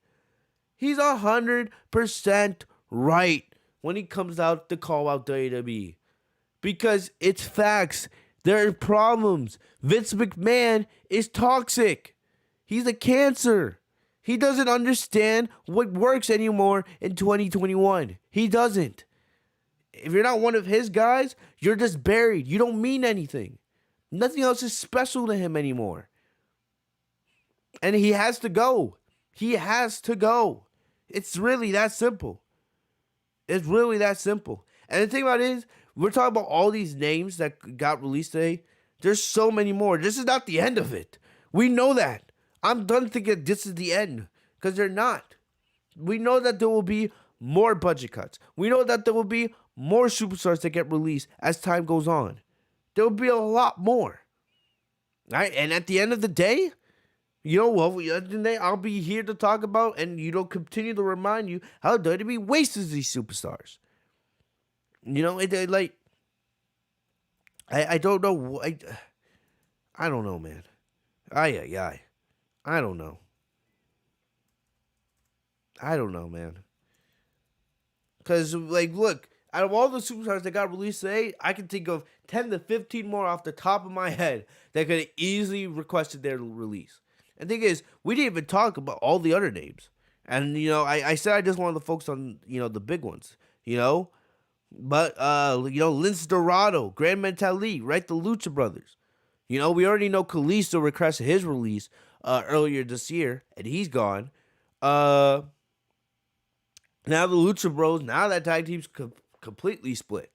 He's 100% right when he comes out to call out WWE. Because it's facts. There are problems. Vince McMahon is toxic. He's a cancer. He doesn't understand what works anymore in 2021. He doesn't. If you're not one of his guys, you're just buried. You don't mean anything. Nothing else is special to him anymore. And he has to go. He has to go. It's really that simple. It's really that simple. And the thing about it is, we're talking about all these names that got released today. There's so many more. This is not the end of it. We know that. I'm done thinking this is the end. Because they're not. We know that there will be more budget cuts. We know that there will be more superstars that get released as time goes on. There will be a lot more. Right? And at the end of the day, I'll be here to talk about and continue to remind you how WWE wastes these superstars. I don't know. I don't know, man. I don't know. I don't know, man. Because, look, out of all the superstars that got released today, I can think of 10 to 15 more off the top of my head that could have easily requested their release. And the thing is, we didn't even talk about all the other names. And, I said I just wanted to focus on, the big ones, But, Lince Dorado, Grand Metalik, right? The Lucha Brothers. We already know Kalisto requested his release earlier this year, and he's gone. Now the Lucha Bros, now that tag team's completely split,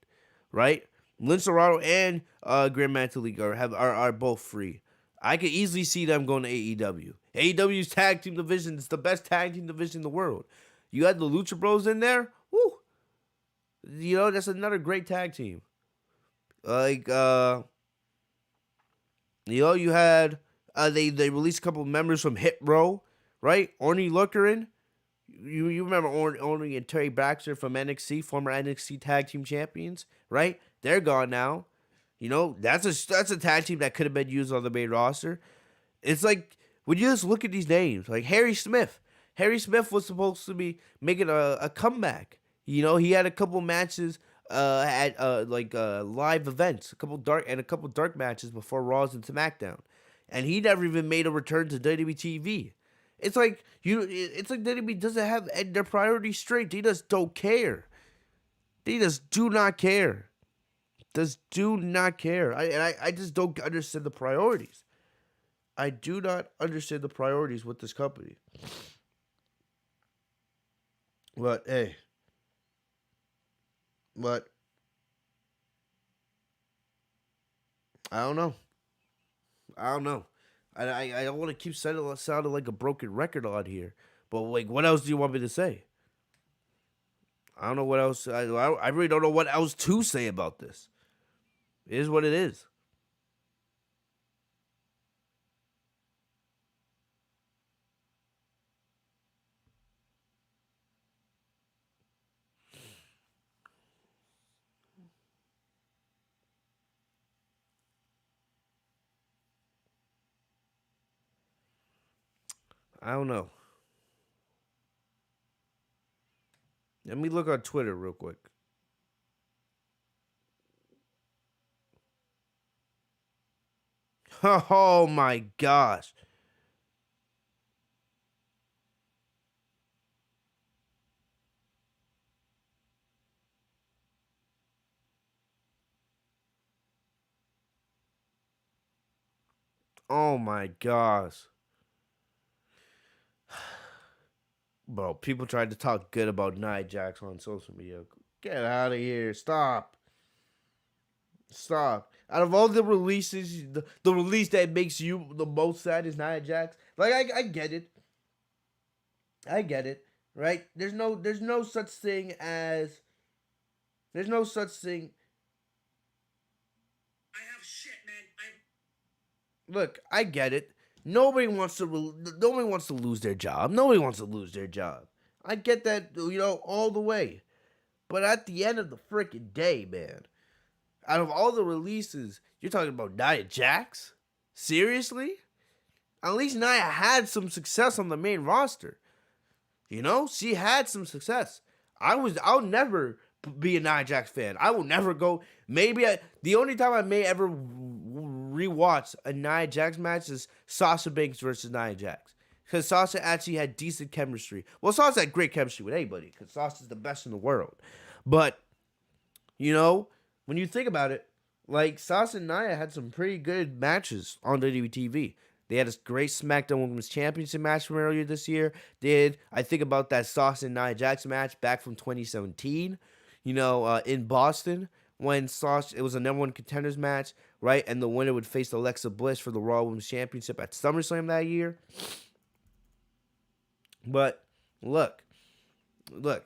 right? Lince Dorado and Grand Metalik are both free. I could easily see them going to AEW. AEW's tag team division is the best tag team division in the world. You had the Lucha Bros in there, woo. That's another great tag team. You had they released a couple of members from Hit Row, right? Orny Lookerin. You remember Orny and Terry Baxter from NXT, former NXT tag team champions, right? They're gone now. That's a tag team that could have been used on the main roster. It's like when you just look at these names, like Harry Smith. Harry Smith was supposed to be making a comeback. He had a couple matches at live events, a couple dark matches before Raws and SmackDown, and he never even made a return to WWE TV. It's like WWE doesn't have their priorities straight. They just don't care. They just do not care. Just do not care. I just don't understand the priorities. I do not understand the priorities with this company. But hey, but I don't know. I don't know. I don't want to keep sounding like a broken record on here. But like, what else do you want me to say? I don't know what else. I really don't know what else to say about this. It is what it is. I don't know. Let me look on Twitter real quick. Oh my gosh. Oh my gosh. Bro, people tried to talk good about Nia Jax on social media. Get out of here. Stop. Stop. Out of all the releases, the release that makes you the most sad is Nia Jax. Like I get it. I get it. Right? There's no such thing as there's no such thing. I have shit, man. Look, I get it. Nobody wants to lose their job. Nobody wants to lose their job. I get that, all the way. But at the end of the freaking day, man, out of all the releases, you're talking about Nia Jax? Seriously? At least Nia had some success on the main roster. She had some success. I'll never be a Nia Jax fan. I will never go. The only time I may ever rewatch a Nia Jax match is Sasha Banks versus Nia Jax. Because Sasha actually had decent chemistry. Well, Sasha had great chemistry with anybody. Because Sasha's the best in the world. But, when you think about it, like Sasha and Nia had some pretty good matches on WWE. They had a great SmackDown Women's Championship match from earlier this year. I think about that Sasha and Nia Jax match back from 2017, in Boston when it was a number one contenders match, right? And the winner would face Alexa Bliss for the Raw Women's Championship at SummerSlam that year. But look,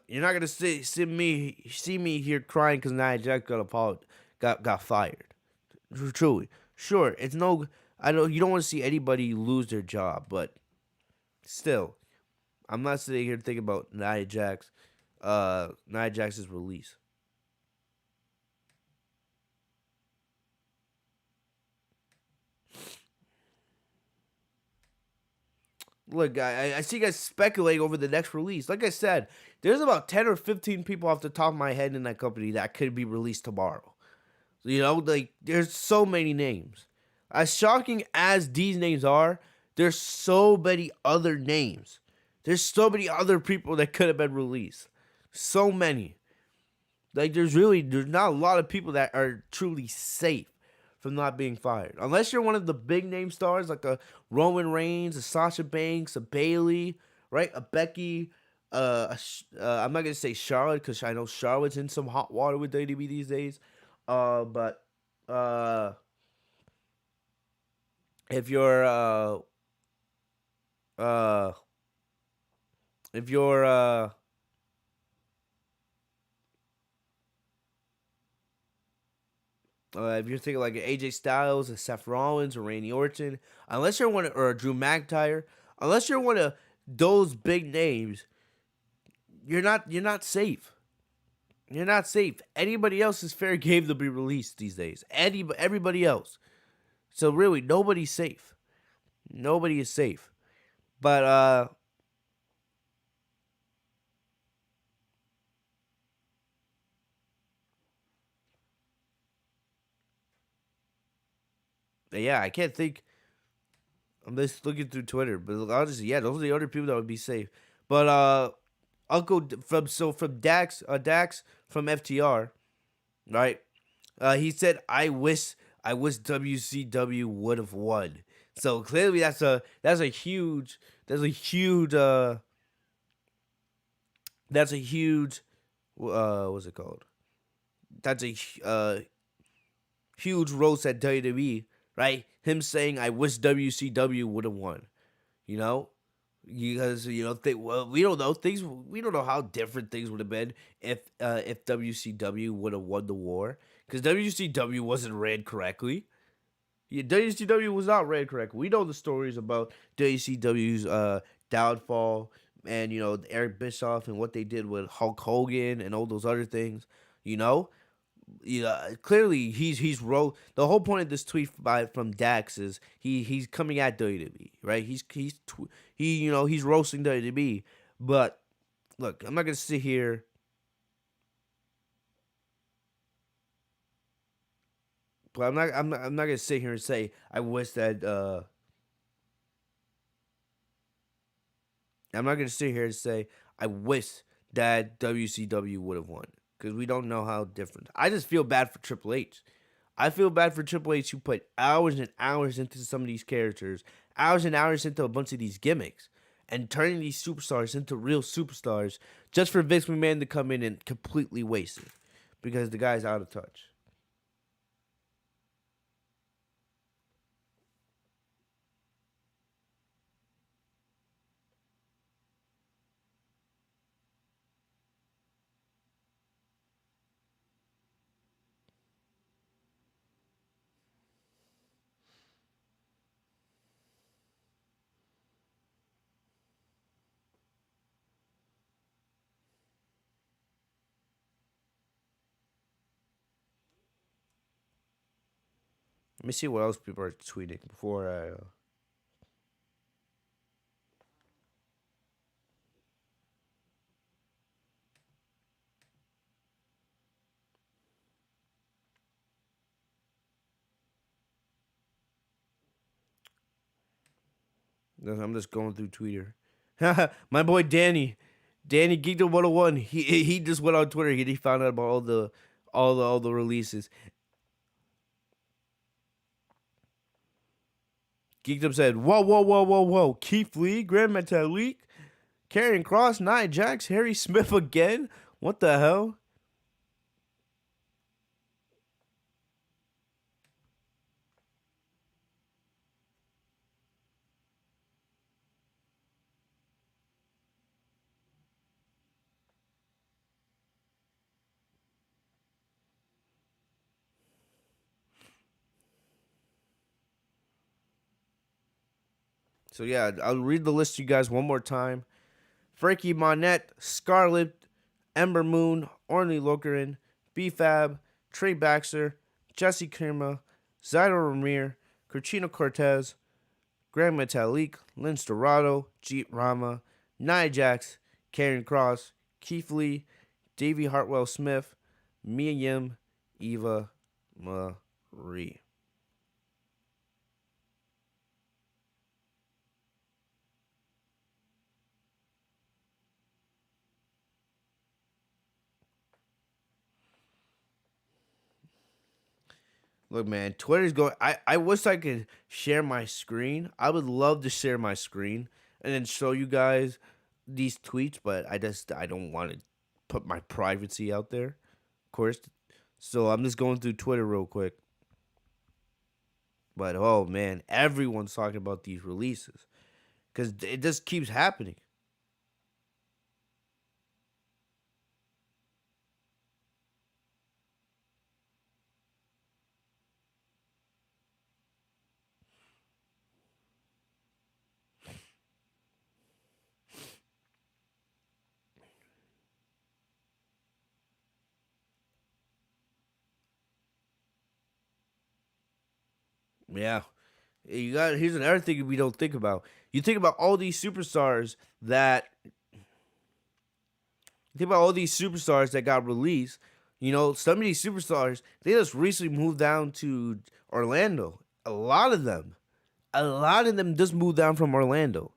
you're not gonna see me here crying because Nia Jax got fired. Truly, sure, it's no. I know you don't want to see anybody lose their job, but still, I'm not sitting here thinking about Nia Jax's release. Look, I see you guys speculating over the next release. Like I said, there's about 10 or 15 people off the top of my head in that company that could be released tomorrow. There's so many names. As shocking as these names are, there's so many other names. There's so many other people that could have been released. So many. There's not a lot of people that are truly safe from not being fired. Unless you're one of the big name stars like a Roman Reigns, a Sasha Banks, a Bayley, right? A Becky, I'm not going to say Charlotte because I know Charlotte's in some hot water with WWE these days. But if you're uh if you're if you're thinking like an AJ Styles, a Seth Rollins, or Randy Orton, unless you're or a Drew McIntyre, unless you're one of those big names, you're not safe. You're not safe. Anybody else is fair game to be released these days. Everybody else. So really, nobody's safe. Nobody is safe. But yeah, I can't think. I'm just looking through Twitter, but honestly, yeah, those are the other people that would be safe. But from Dax from FTR, right? He said, I wish WCW would have won." So clearly, that's a huge That's a huge, what's it called? That's a huge roast at WWE, right? Him saying, "I wish WCW would have won," you know, because well, we don't know things. We don't know how different things would have been if WCW would have won the war, because WCW wasn't ran correctly. Yeah, WCW was not ran correctly. We know the stories about WCW's downfall, and Eric Bischoff and what they did with Hulk Hogan and all those other things. You know, clearly the whole point of this tweet from Dax is he's coming at WWE, right? He's roasting WWE. But look, I'm not gonna sit here. But I'm not gonna sit here and say I wish that I'm not gonna sit here and say I wish that WCW would have won, because we don't know how different. I just feel bad for Triple H. I feel bad for Triple H, who put hours and hours into some of these characters, hours and hours into a bunch of these gimmicks, and turning these superstars into real superstars just for Vince McMahon to come in and completely waste it because the guy's out of touch. Let me see what else people are tweeting before I. I'm just going through Twitter. My boy Danny Geekdom 101. He just went on Twitter. He found out about all the releases. Geekdom said, "Whoa. Keith Lee, Grand Metalik, Karrion Kross, Nia Jax, Harry Smith again? What the hell?" So yeah, I'll read the list to you guys one more time. Frankie Monette, Scarlett, Ember Moon, Orly Lokerin, B-Fab, Trey Baxter, Jesse Kirma, Zyro Ramir, Christina Cortez, Grand Metalik, Lince Dorado, Jeet Rama, Nia Jax, Karrion Kross, Keith Lee, Davey Hartwell Smith, Mia Yim, Eva Marie. Look, man, Twitter's going. I wish I could share my screen. I would love to share my screen and then show you guys these tweets, but I don't want to put my privacy out there, of course. So I'm just going through Twitter real quick. But oh man, everyone's talking about these releases because it just keeps happening. Yeah, here's another thing we don't think about. You think about all these superstars that think about all these superstars that got released. Some of these superstars, they just recently moved down to Orlando. A lot of them just moved down from Orlando,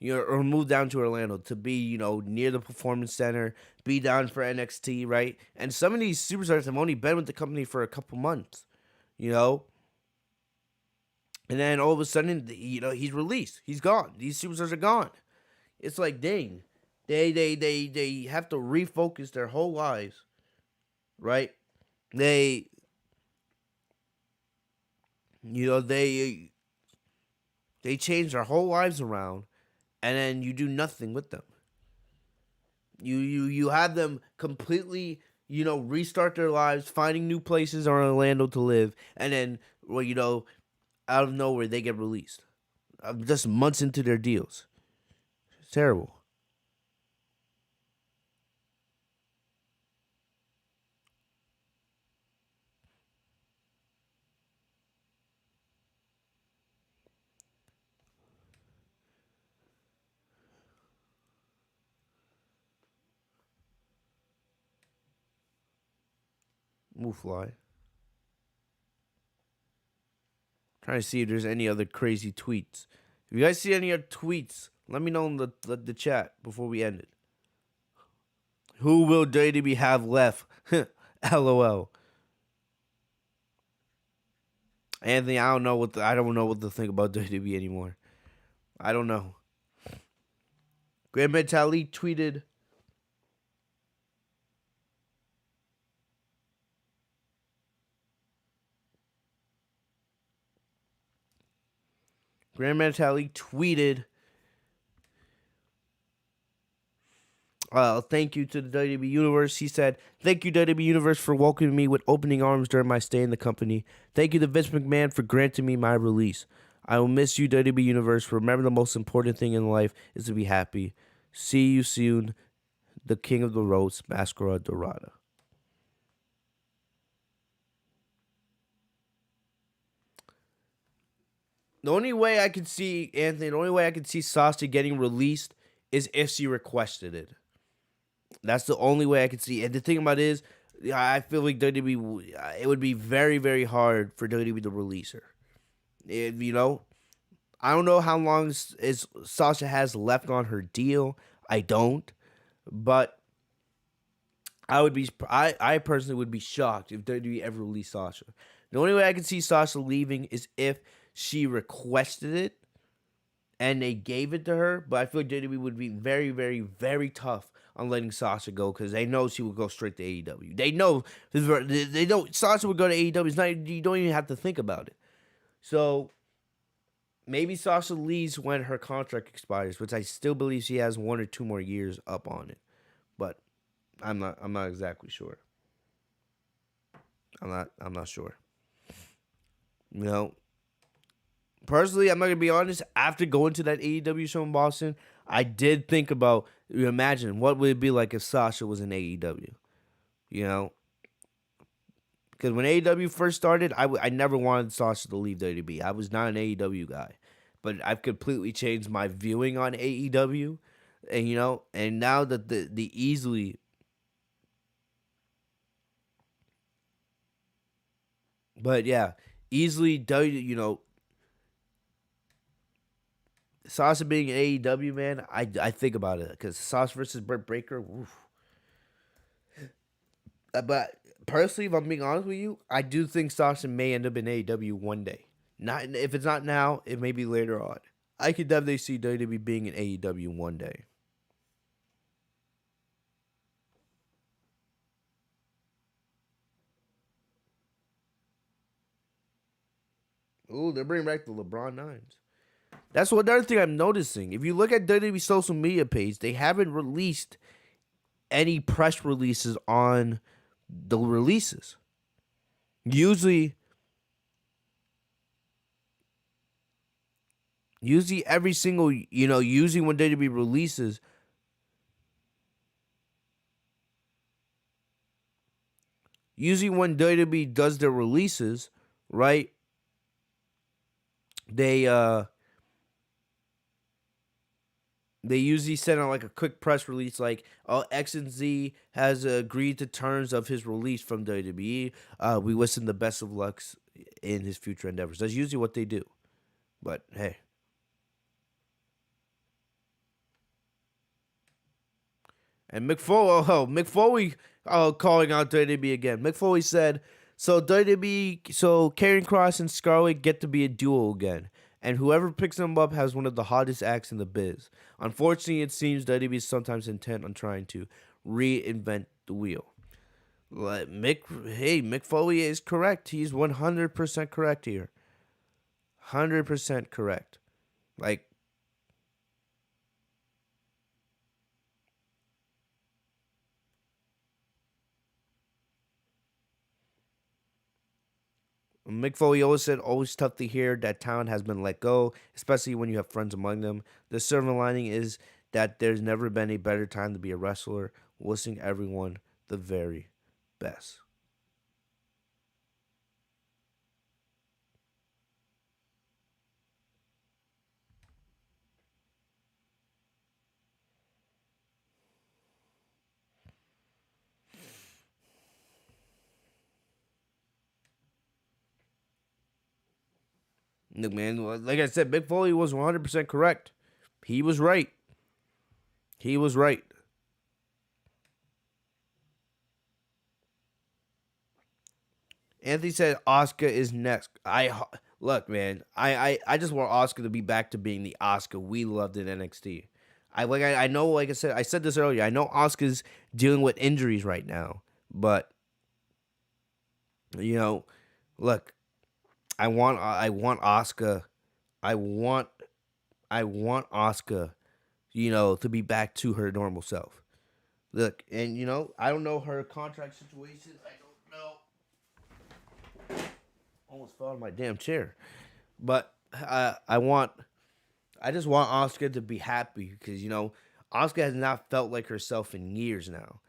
or moved down to Orlando to be, near the Performance Center, be down for NXT, right? And some of these superstars have only been with the company for a couple months, you know. And then all of a sudden, he's released. He's gone. These superstars are gone. It's like, dang, They have to refocus their whole lives, right? They you know they change their whole lives around, and then you do nothing with them. You have them completely, restart their lives, finding new places in Orlando to live, and then, well, out of nowhere they get released, just months into their deals. It's terrible. Move fly. Trying to see if there's any other crazy tweets. If you guys see any other tweets, let me know in the chat before we end it. Who will WWE have left? LOL. Anthony, I don't know what to think about WWE anymore. I don't know. Grand Metalik tweeted, Grand Metalik tweeted, thank you to the WWE Universe. He said, thank you, WWE Universe, for welcoming me with opening arms during my stay in the company. Thank you to Vince McMahon for granting me my release. I will miss you, WWE Universe. Remember, the most important thing in life is to be happy. See you soon, the King of the Roads, Mascara Dorada. The only way I could see, Anthony, the only way I could see Sasha getting released is if she requested it. That's the only way I could see. And the thing about it is, I feel like WWE, it would be very, very hard for WWE to release her. I don't know how long is Sasha has left on her deal. I don't. But I personally would be shocked if WWE ever released Sasha. The only way I could see Sasha leaving is if she requested it and they gave it to her. But I feel like WWE would be very, very, very tough on letting Sasha go because they know she would go straight to AEW. They know Sasha would go to AEW. It's not, you don't even have to think about it. So maybe Sasha leaves when her contract expires, which I still believe she has 1 or 2 more years up on it. But I'm not exactly sure. I'm not sure. Personally, I'm not gonna be honest. After going to that AEW show in Boston, I did think about, imagine what would it be like if Sasha was in AEW. Because when AEW first started, I never wanted Sasha to leave WWE. I was not an AEW guy, but I've completely changed my viewing on AEW, and now that the easily. But yeah, easily, Sasha being an AEW, man, I think about it because Sasha versus Britt Baker. Oof. But personally, if I'm being honest with you, I do think Sasha may end up in AEW one day. Not if it's not now, it may be later on. I could definitely see WWE being in AEW one day. Ooh, they're bringing back the LeBron Nines. That's another thing I'm noticing. If you look at WWE social media page, they haven't released any press releases on the releases. Usually every single, usually when WWE releases, usually when WWE does their releases, right? They usually send out like a quick press release like, oh, X and Z has agreed to terms of his release from WWE. We wish him the best of luck in his future endeavors. That's usually what they do. But hey. And Mick Foley calling out WWE again. Mick Foley said, so Karrion Kross and Scarlett get to be a duo again. and whoever picks them up has one of the hottest acts in the biz. Unfortunately, it seems WWE is sometimes intent on trying to reinvent the wheel. Mick Foley is correct. He's 100% correct here. 100% correct. Like, Mick Foley always said, always tough to hear that talent has been let go, especially when you have friends among them. The silver lining is that there's never been a better time to be a wrestler. Wishing everyone the very best. Look, man, like I said, Mick Foley was 100% correct. He was right. He was right. Anthony said Oscar is next. Look, man. I just want Oscar to be back to being the Oscar we loved in NXT. I know, like I said this earlier. I know Oscar's dealing with injuries right now, but you know, look, I want Oscar, I want I want Oscar, to be back to her normal self. Look, and I don't know her contract situation. I don't know. Almost fell out of my damn chair. But I just want Oscar to be happy because Oscar has not felt like herself in years now.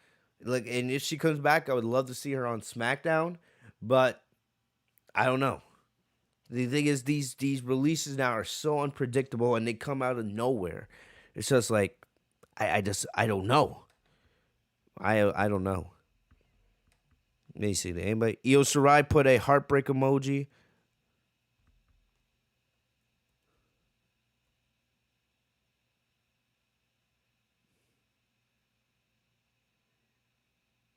Like, and if she comes back, I would love to see her on SmackDown, but I don't know. The thing is, these releases now are so unpredictable, and they come out of nowhere. It's just like I don't know. I don't know. Let me see. Anybody? Io Shirai put a heartbreak emoji.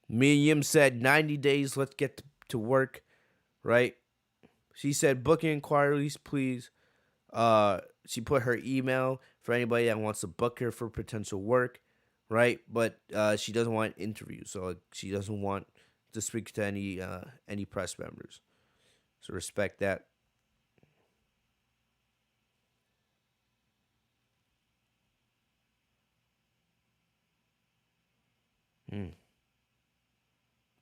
Mia Yim said 90 days. Let's get to work. Right? She said booking inquiries, please. She put her email for anybody that wants to book her for potential work, right? But she doesn't want interviews, so she doesn't want to speak to any press members. So respect that. Hmm.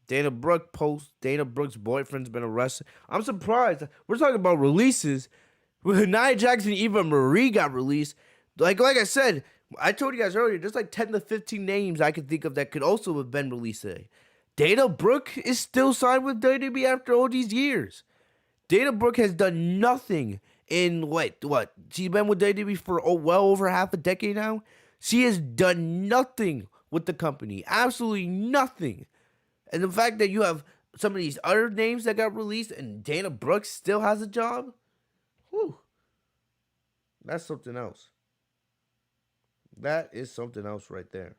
Dana Brooks' boyfriend's been arrested. I'm surprised. We're talking about releases. Nia Jax and Eva Marie got released. Like I said, I told you guys earlier, there's like 10 to 15 names I could think of that could also have been released today. Dana Brooke is still signed with WWE after all these years. Dana Brooke has done nothing in what? She's been with WWE for well over half a decade now. She has done nothing with the company. Absolutely nothing. And the fact that you have some of these other names that got released and Dana Brooks still has a job, whew, that's something else. That is something else right there.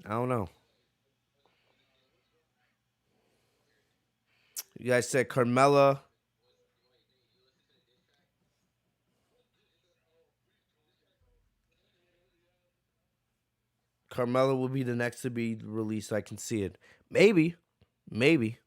I don't know. You guys said Carmella will be the next to be released. I can see it. Maybe. Maybe.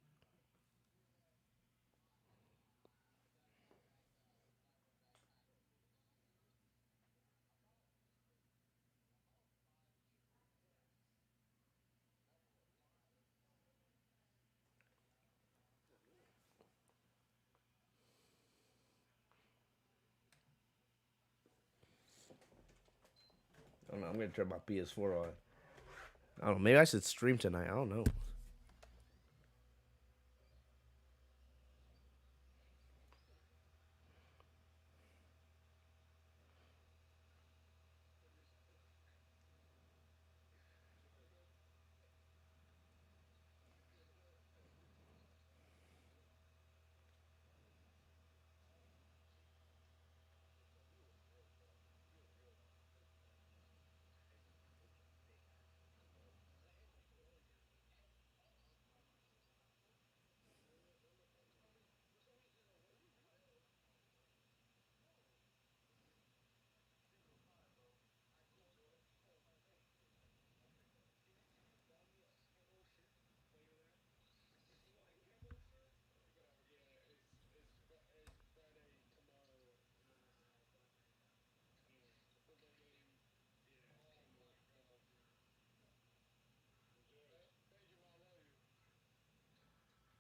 I don't know. I'm gonna turn my PS4 on. I don't know. Maybe I should stream tonight. I don't know.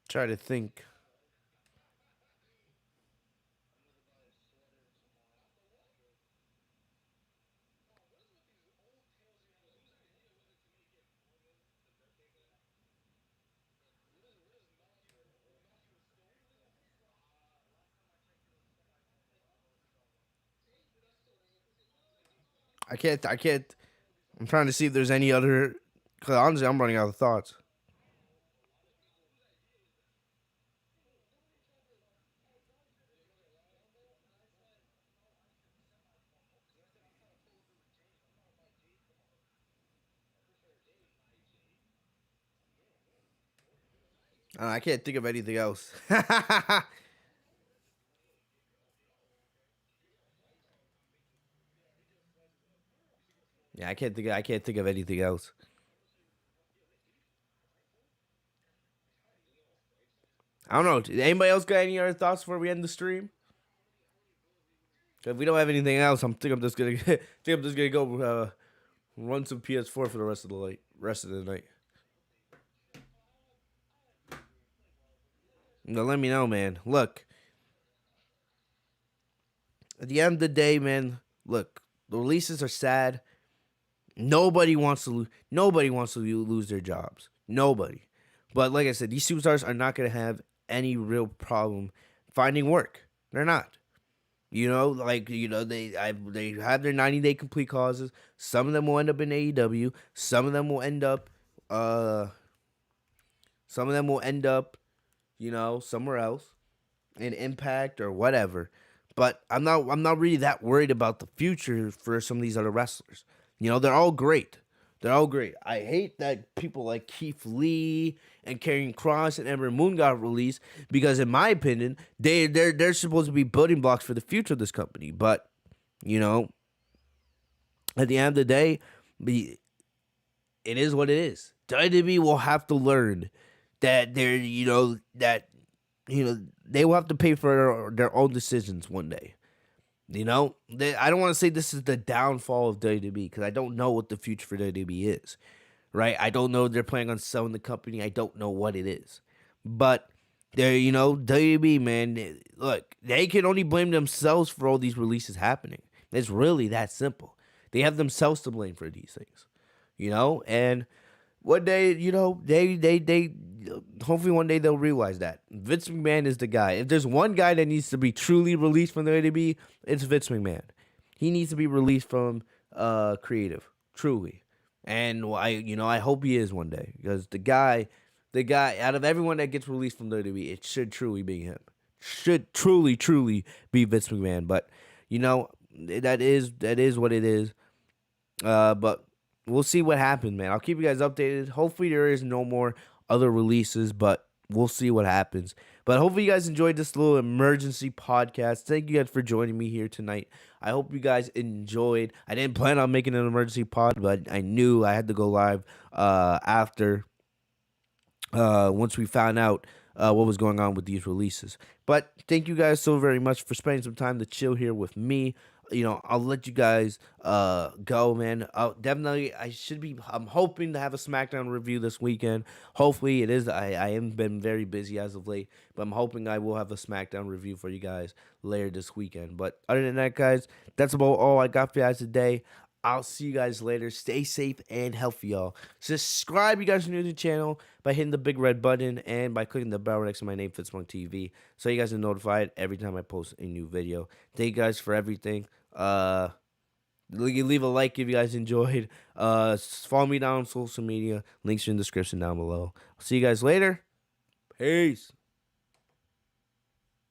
Try to think. I can't. I can't. I'm trying to see if there's any other. Cause honestly, I'm running out of thoughts. I can't think of anything else. Yeah, I can't think. I can't think of anything else. I don't know. Anybody else got any other thoughts before we end the stream? If we don't have anything else, I'm just gonna think I'm just gonna go run some PS4 for the rest of the night. Rest of the night. Now let me know, man. Look, at the end of the day, man. Look, the releases are sad. Nobody wants to lose. Nobody wants to lose their jobs. Nobody. But like I said, these superstars are not gonna have any real problem finding work. They're not. They have their 90-day complete clauses. Some of them will end up in AEW. Some of them will end up uh some of them will end up, somewhere else in Impact or whatever. But I'm not really that worried about the future for some of these other wrestlers. They're all great. They're all great. I hate that people like Keith Lee and Karrion Kross and Ember Moon got released because, in my opinion, they're supposed to be building blocks for the future of this company. But you know, at the end of the day, it is what it is. WWE will have to learn that they will have to pay for their own decisions one day. I don't want to say this is the downfall of WWE because I don't know what the future for WWE is, right? I don't know if they're planning on selling the company. I don't know what it is. But WWE, man, look, they can only blame themselves for all these releases happening. It's really that simple. They have themselves to blame for these things, and one day, they hopefully one day they'll realize that Vince McMahon is the guy. If there's one guy that needs to be truly released from the WWE, it's Vince McMahon. He needs to be released from creative, truly. And I hope he is one day because the guy out of everyone that gets released from the WWE, it should truly be him. Should truly be Vince McMahon. But that is what it is. But we'll see what happens, man. I'll keep you guys updated. Hopefully there is no more other releases, but we'll see what happens. But hopefully you guys enjoyed this little emergency podcast. Thank you guys for joining me here tonight. I hope you guys enjoyed. I didn't plan on making an emergency pod, but I knew I had to go live after once we found out what was going on with these releases. But thank you guys so very much for spending some time to chill here with me. I'll let you guys go, man. Definitely, I'm hoping to have a SmackDown review this weekend. Hopefully it is. I haven't been very busy as of late, but I'm hoping I will have a SmackDown review for you guys later this weekend. But other than that, guys, that's about all I got for you guys today. I'll see you guys later. Stay safe and healthy, y'all. Subscribe, you guys are new to the channel, by hitting the big red button and by clicking the bell next to my name, Fitzmonk TV, so you guys are notified every time I post a new video. Thank you guys for everything. Leave a like if you guys enjoyed. Follow me down on social media. Links are in the description down below. I'll see you guys later. Peace.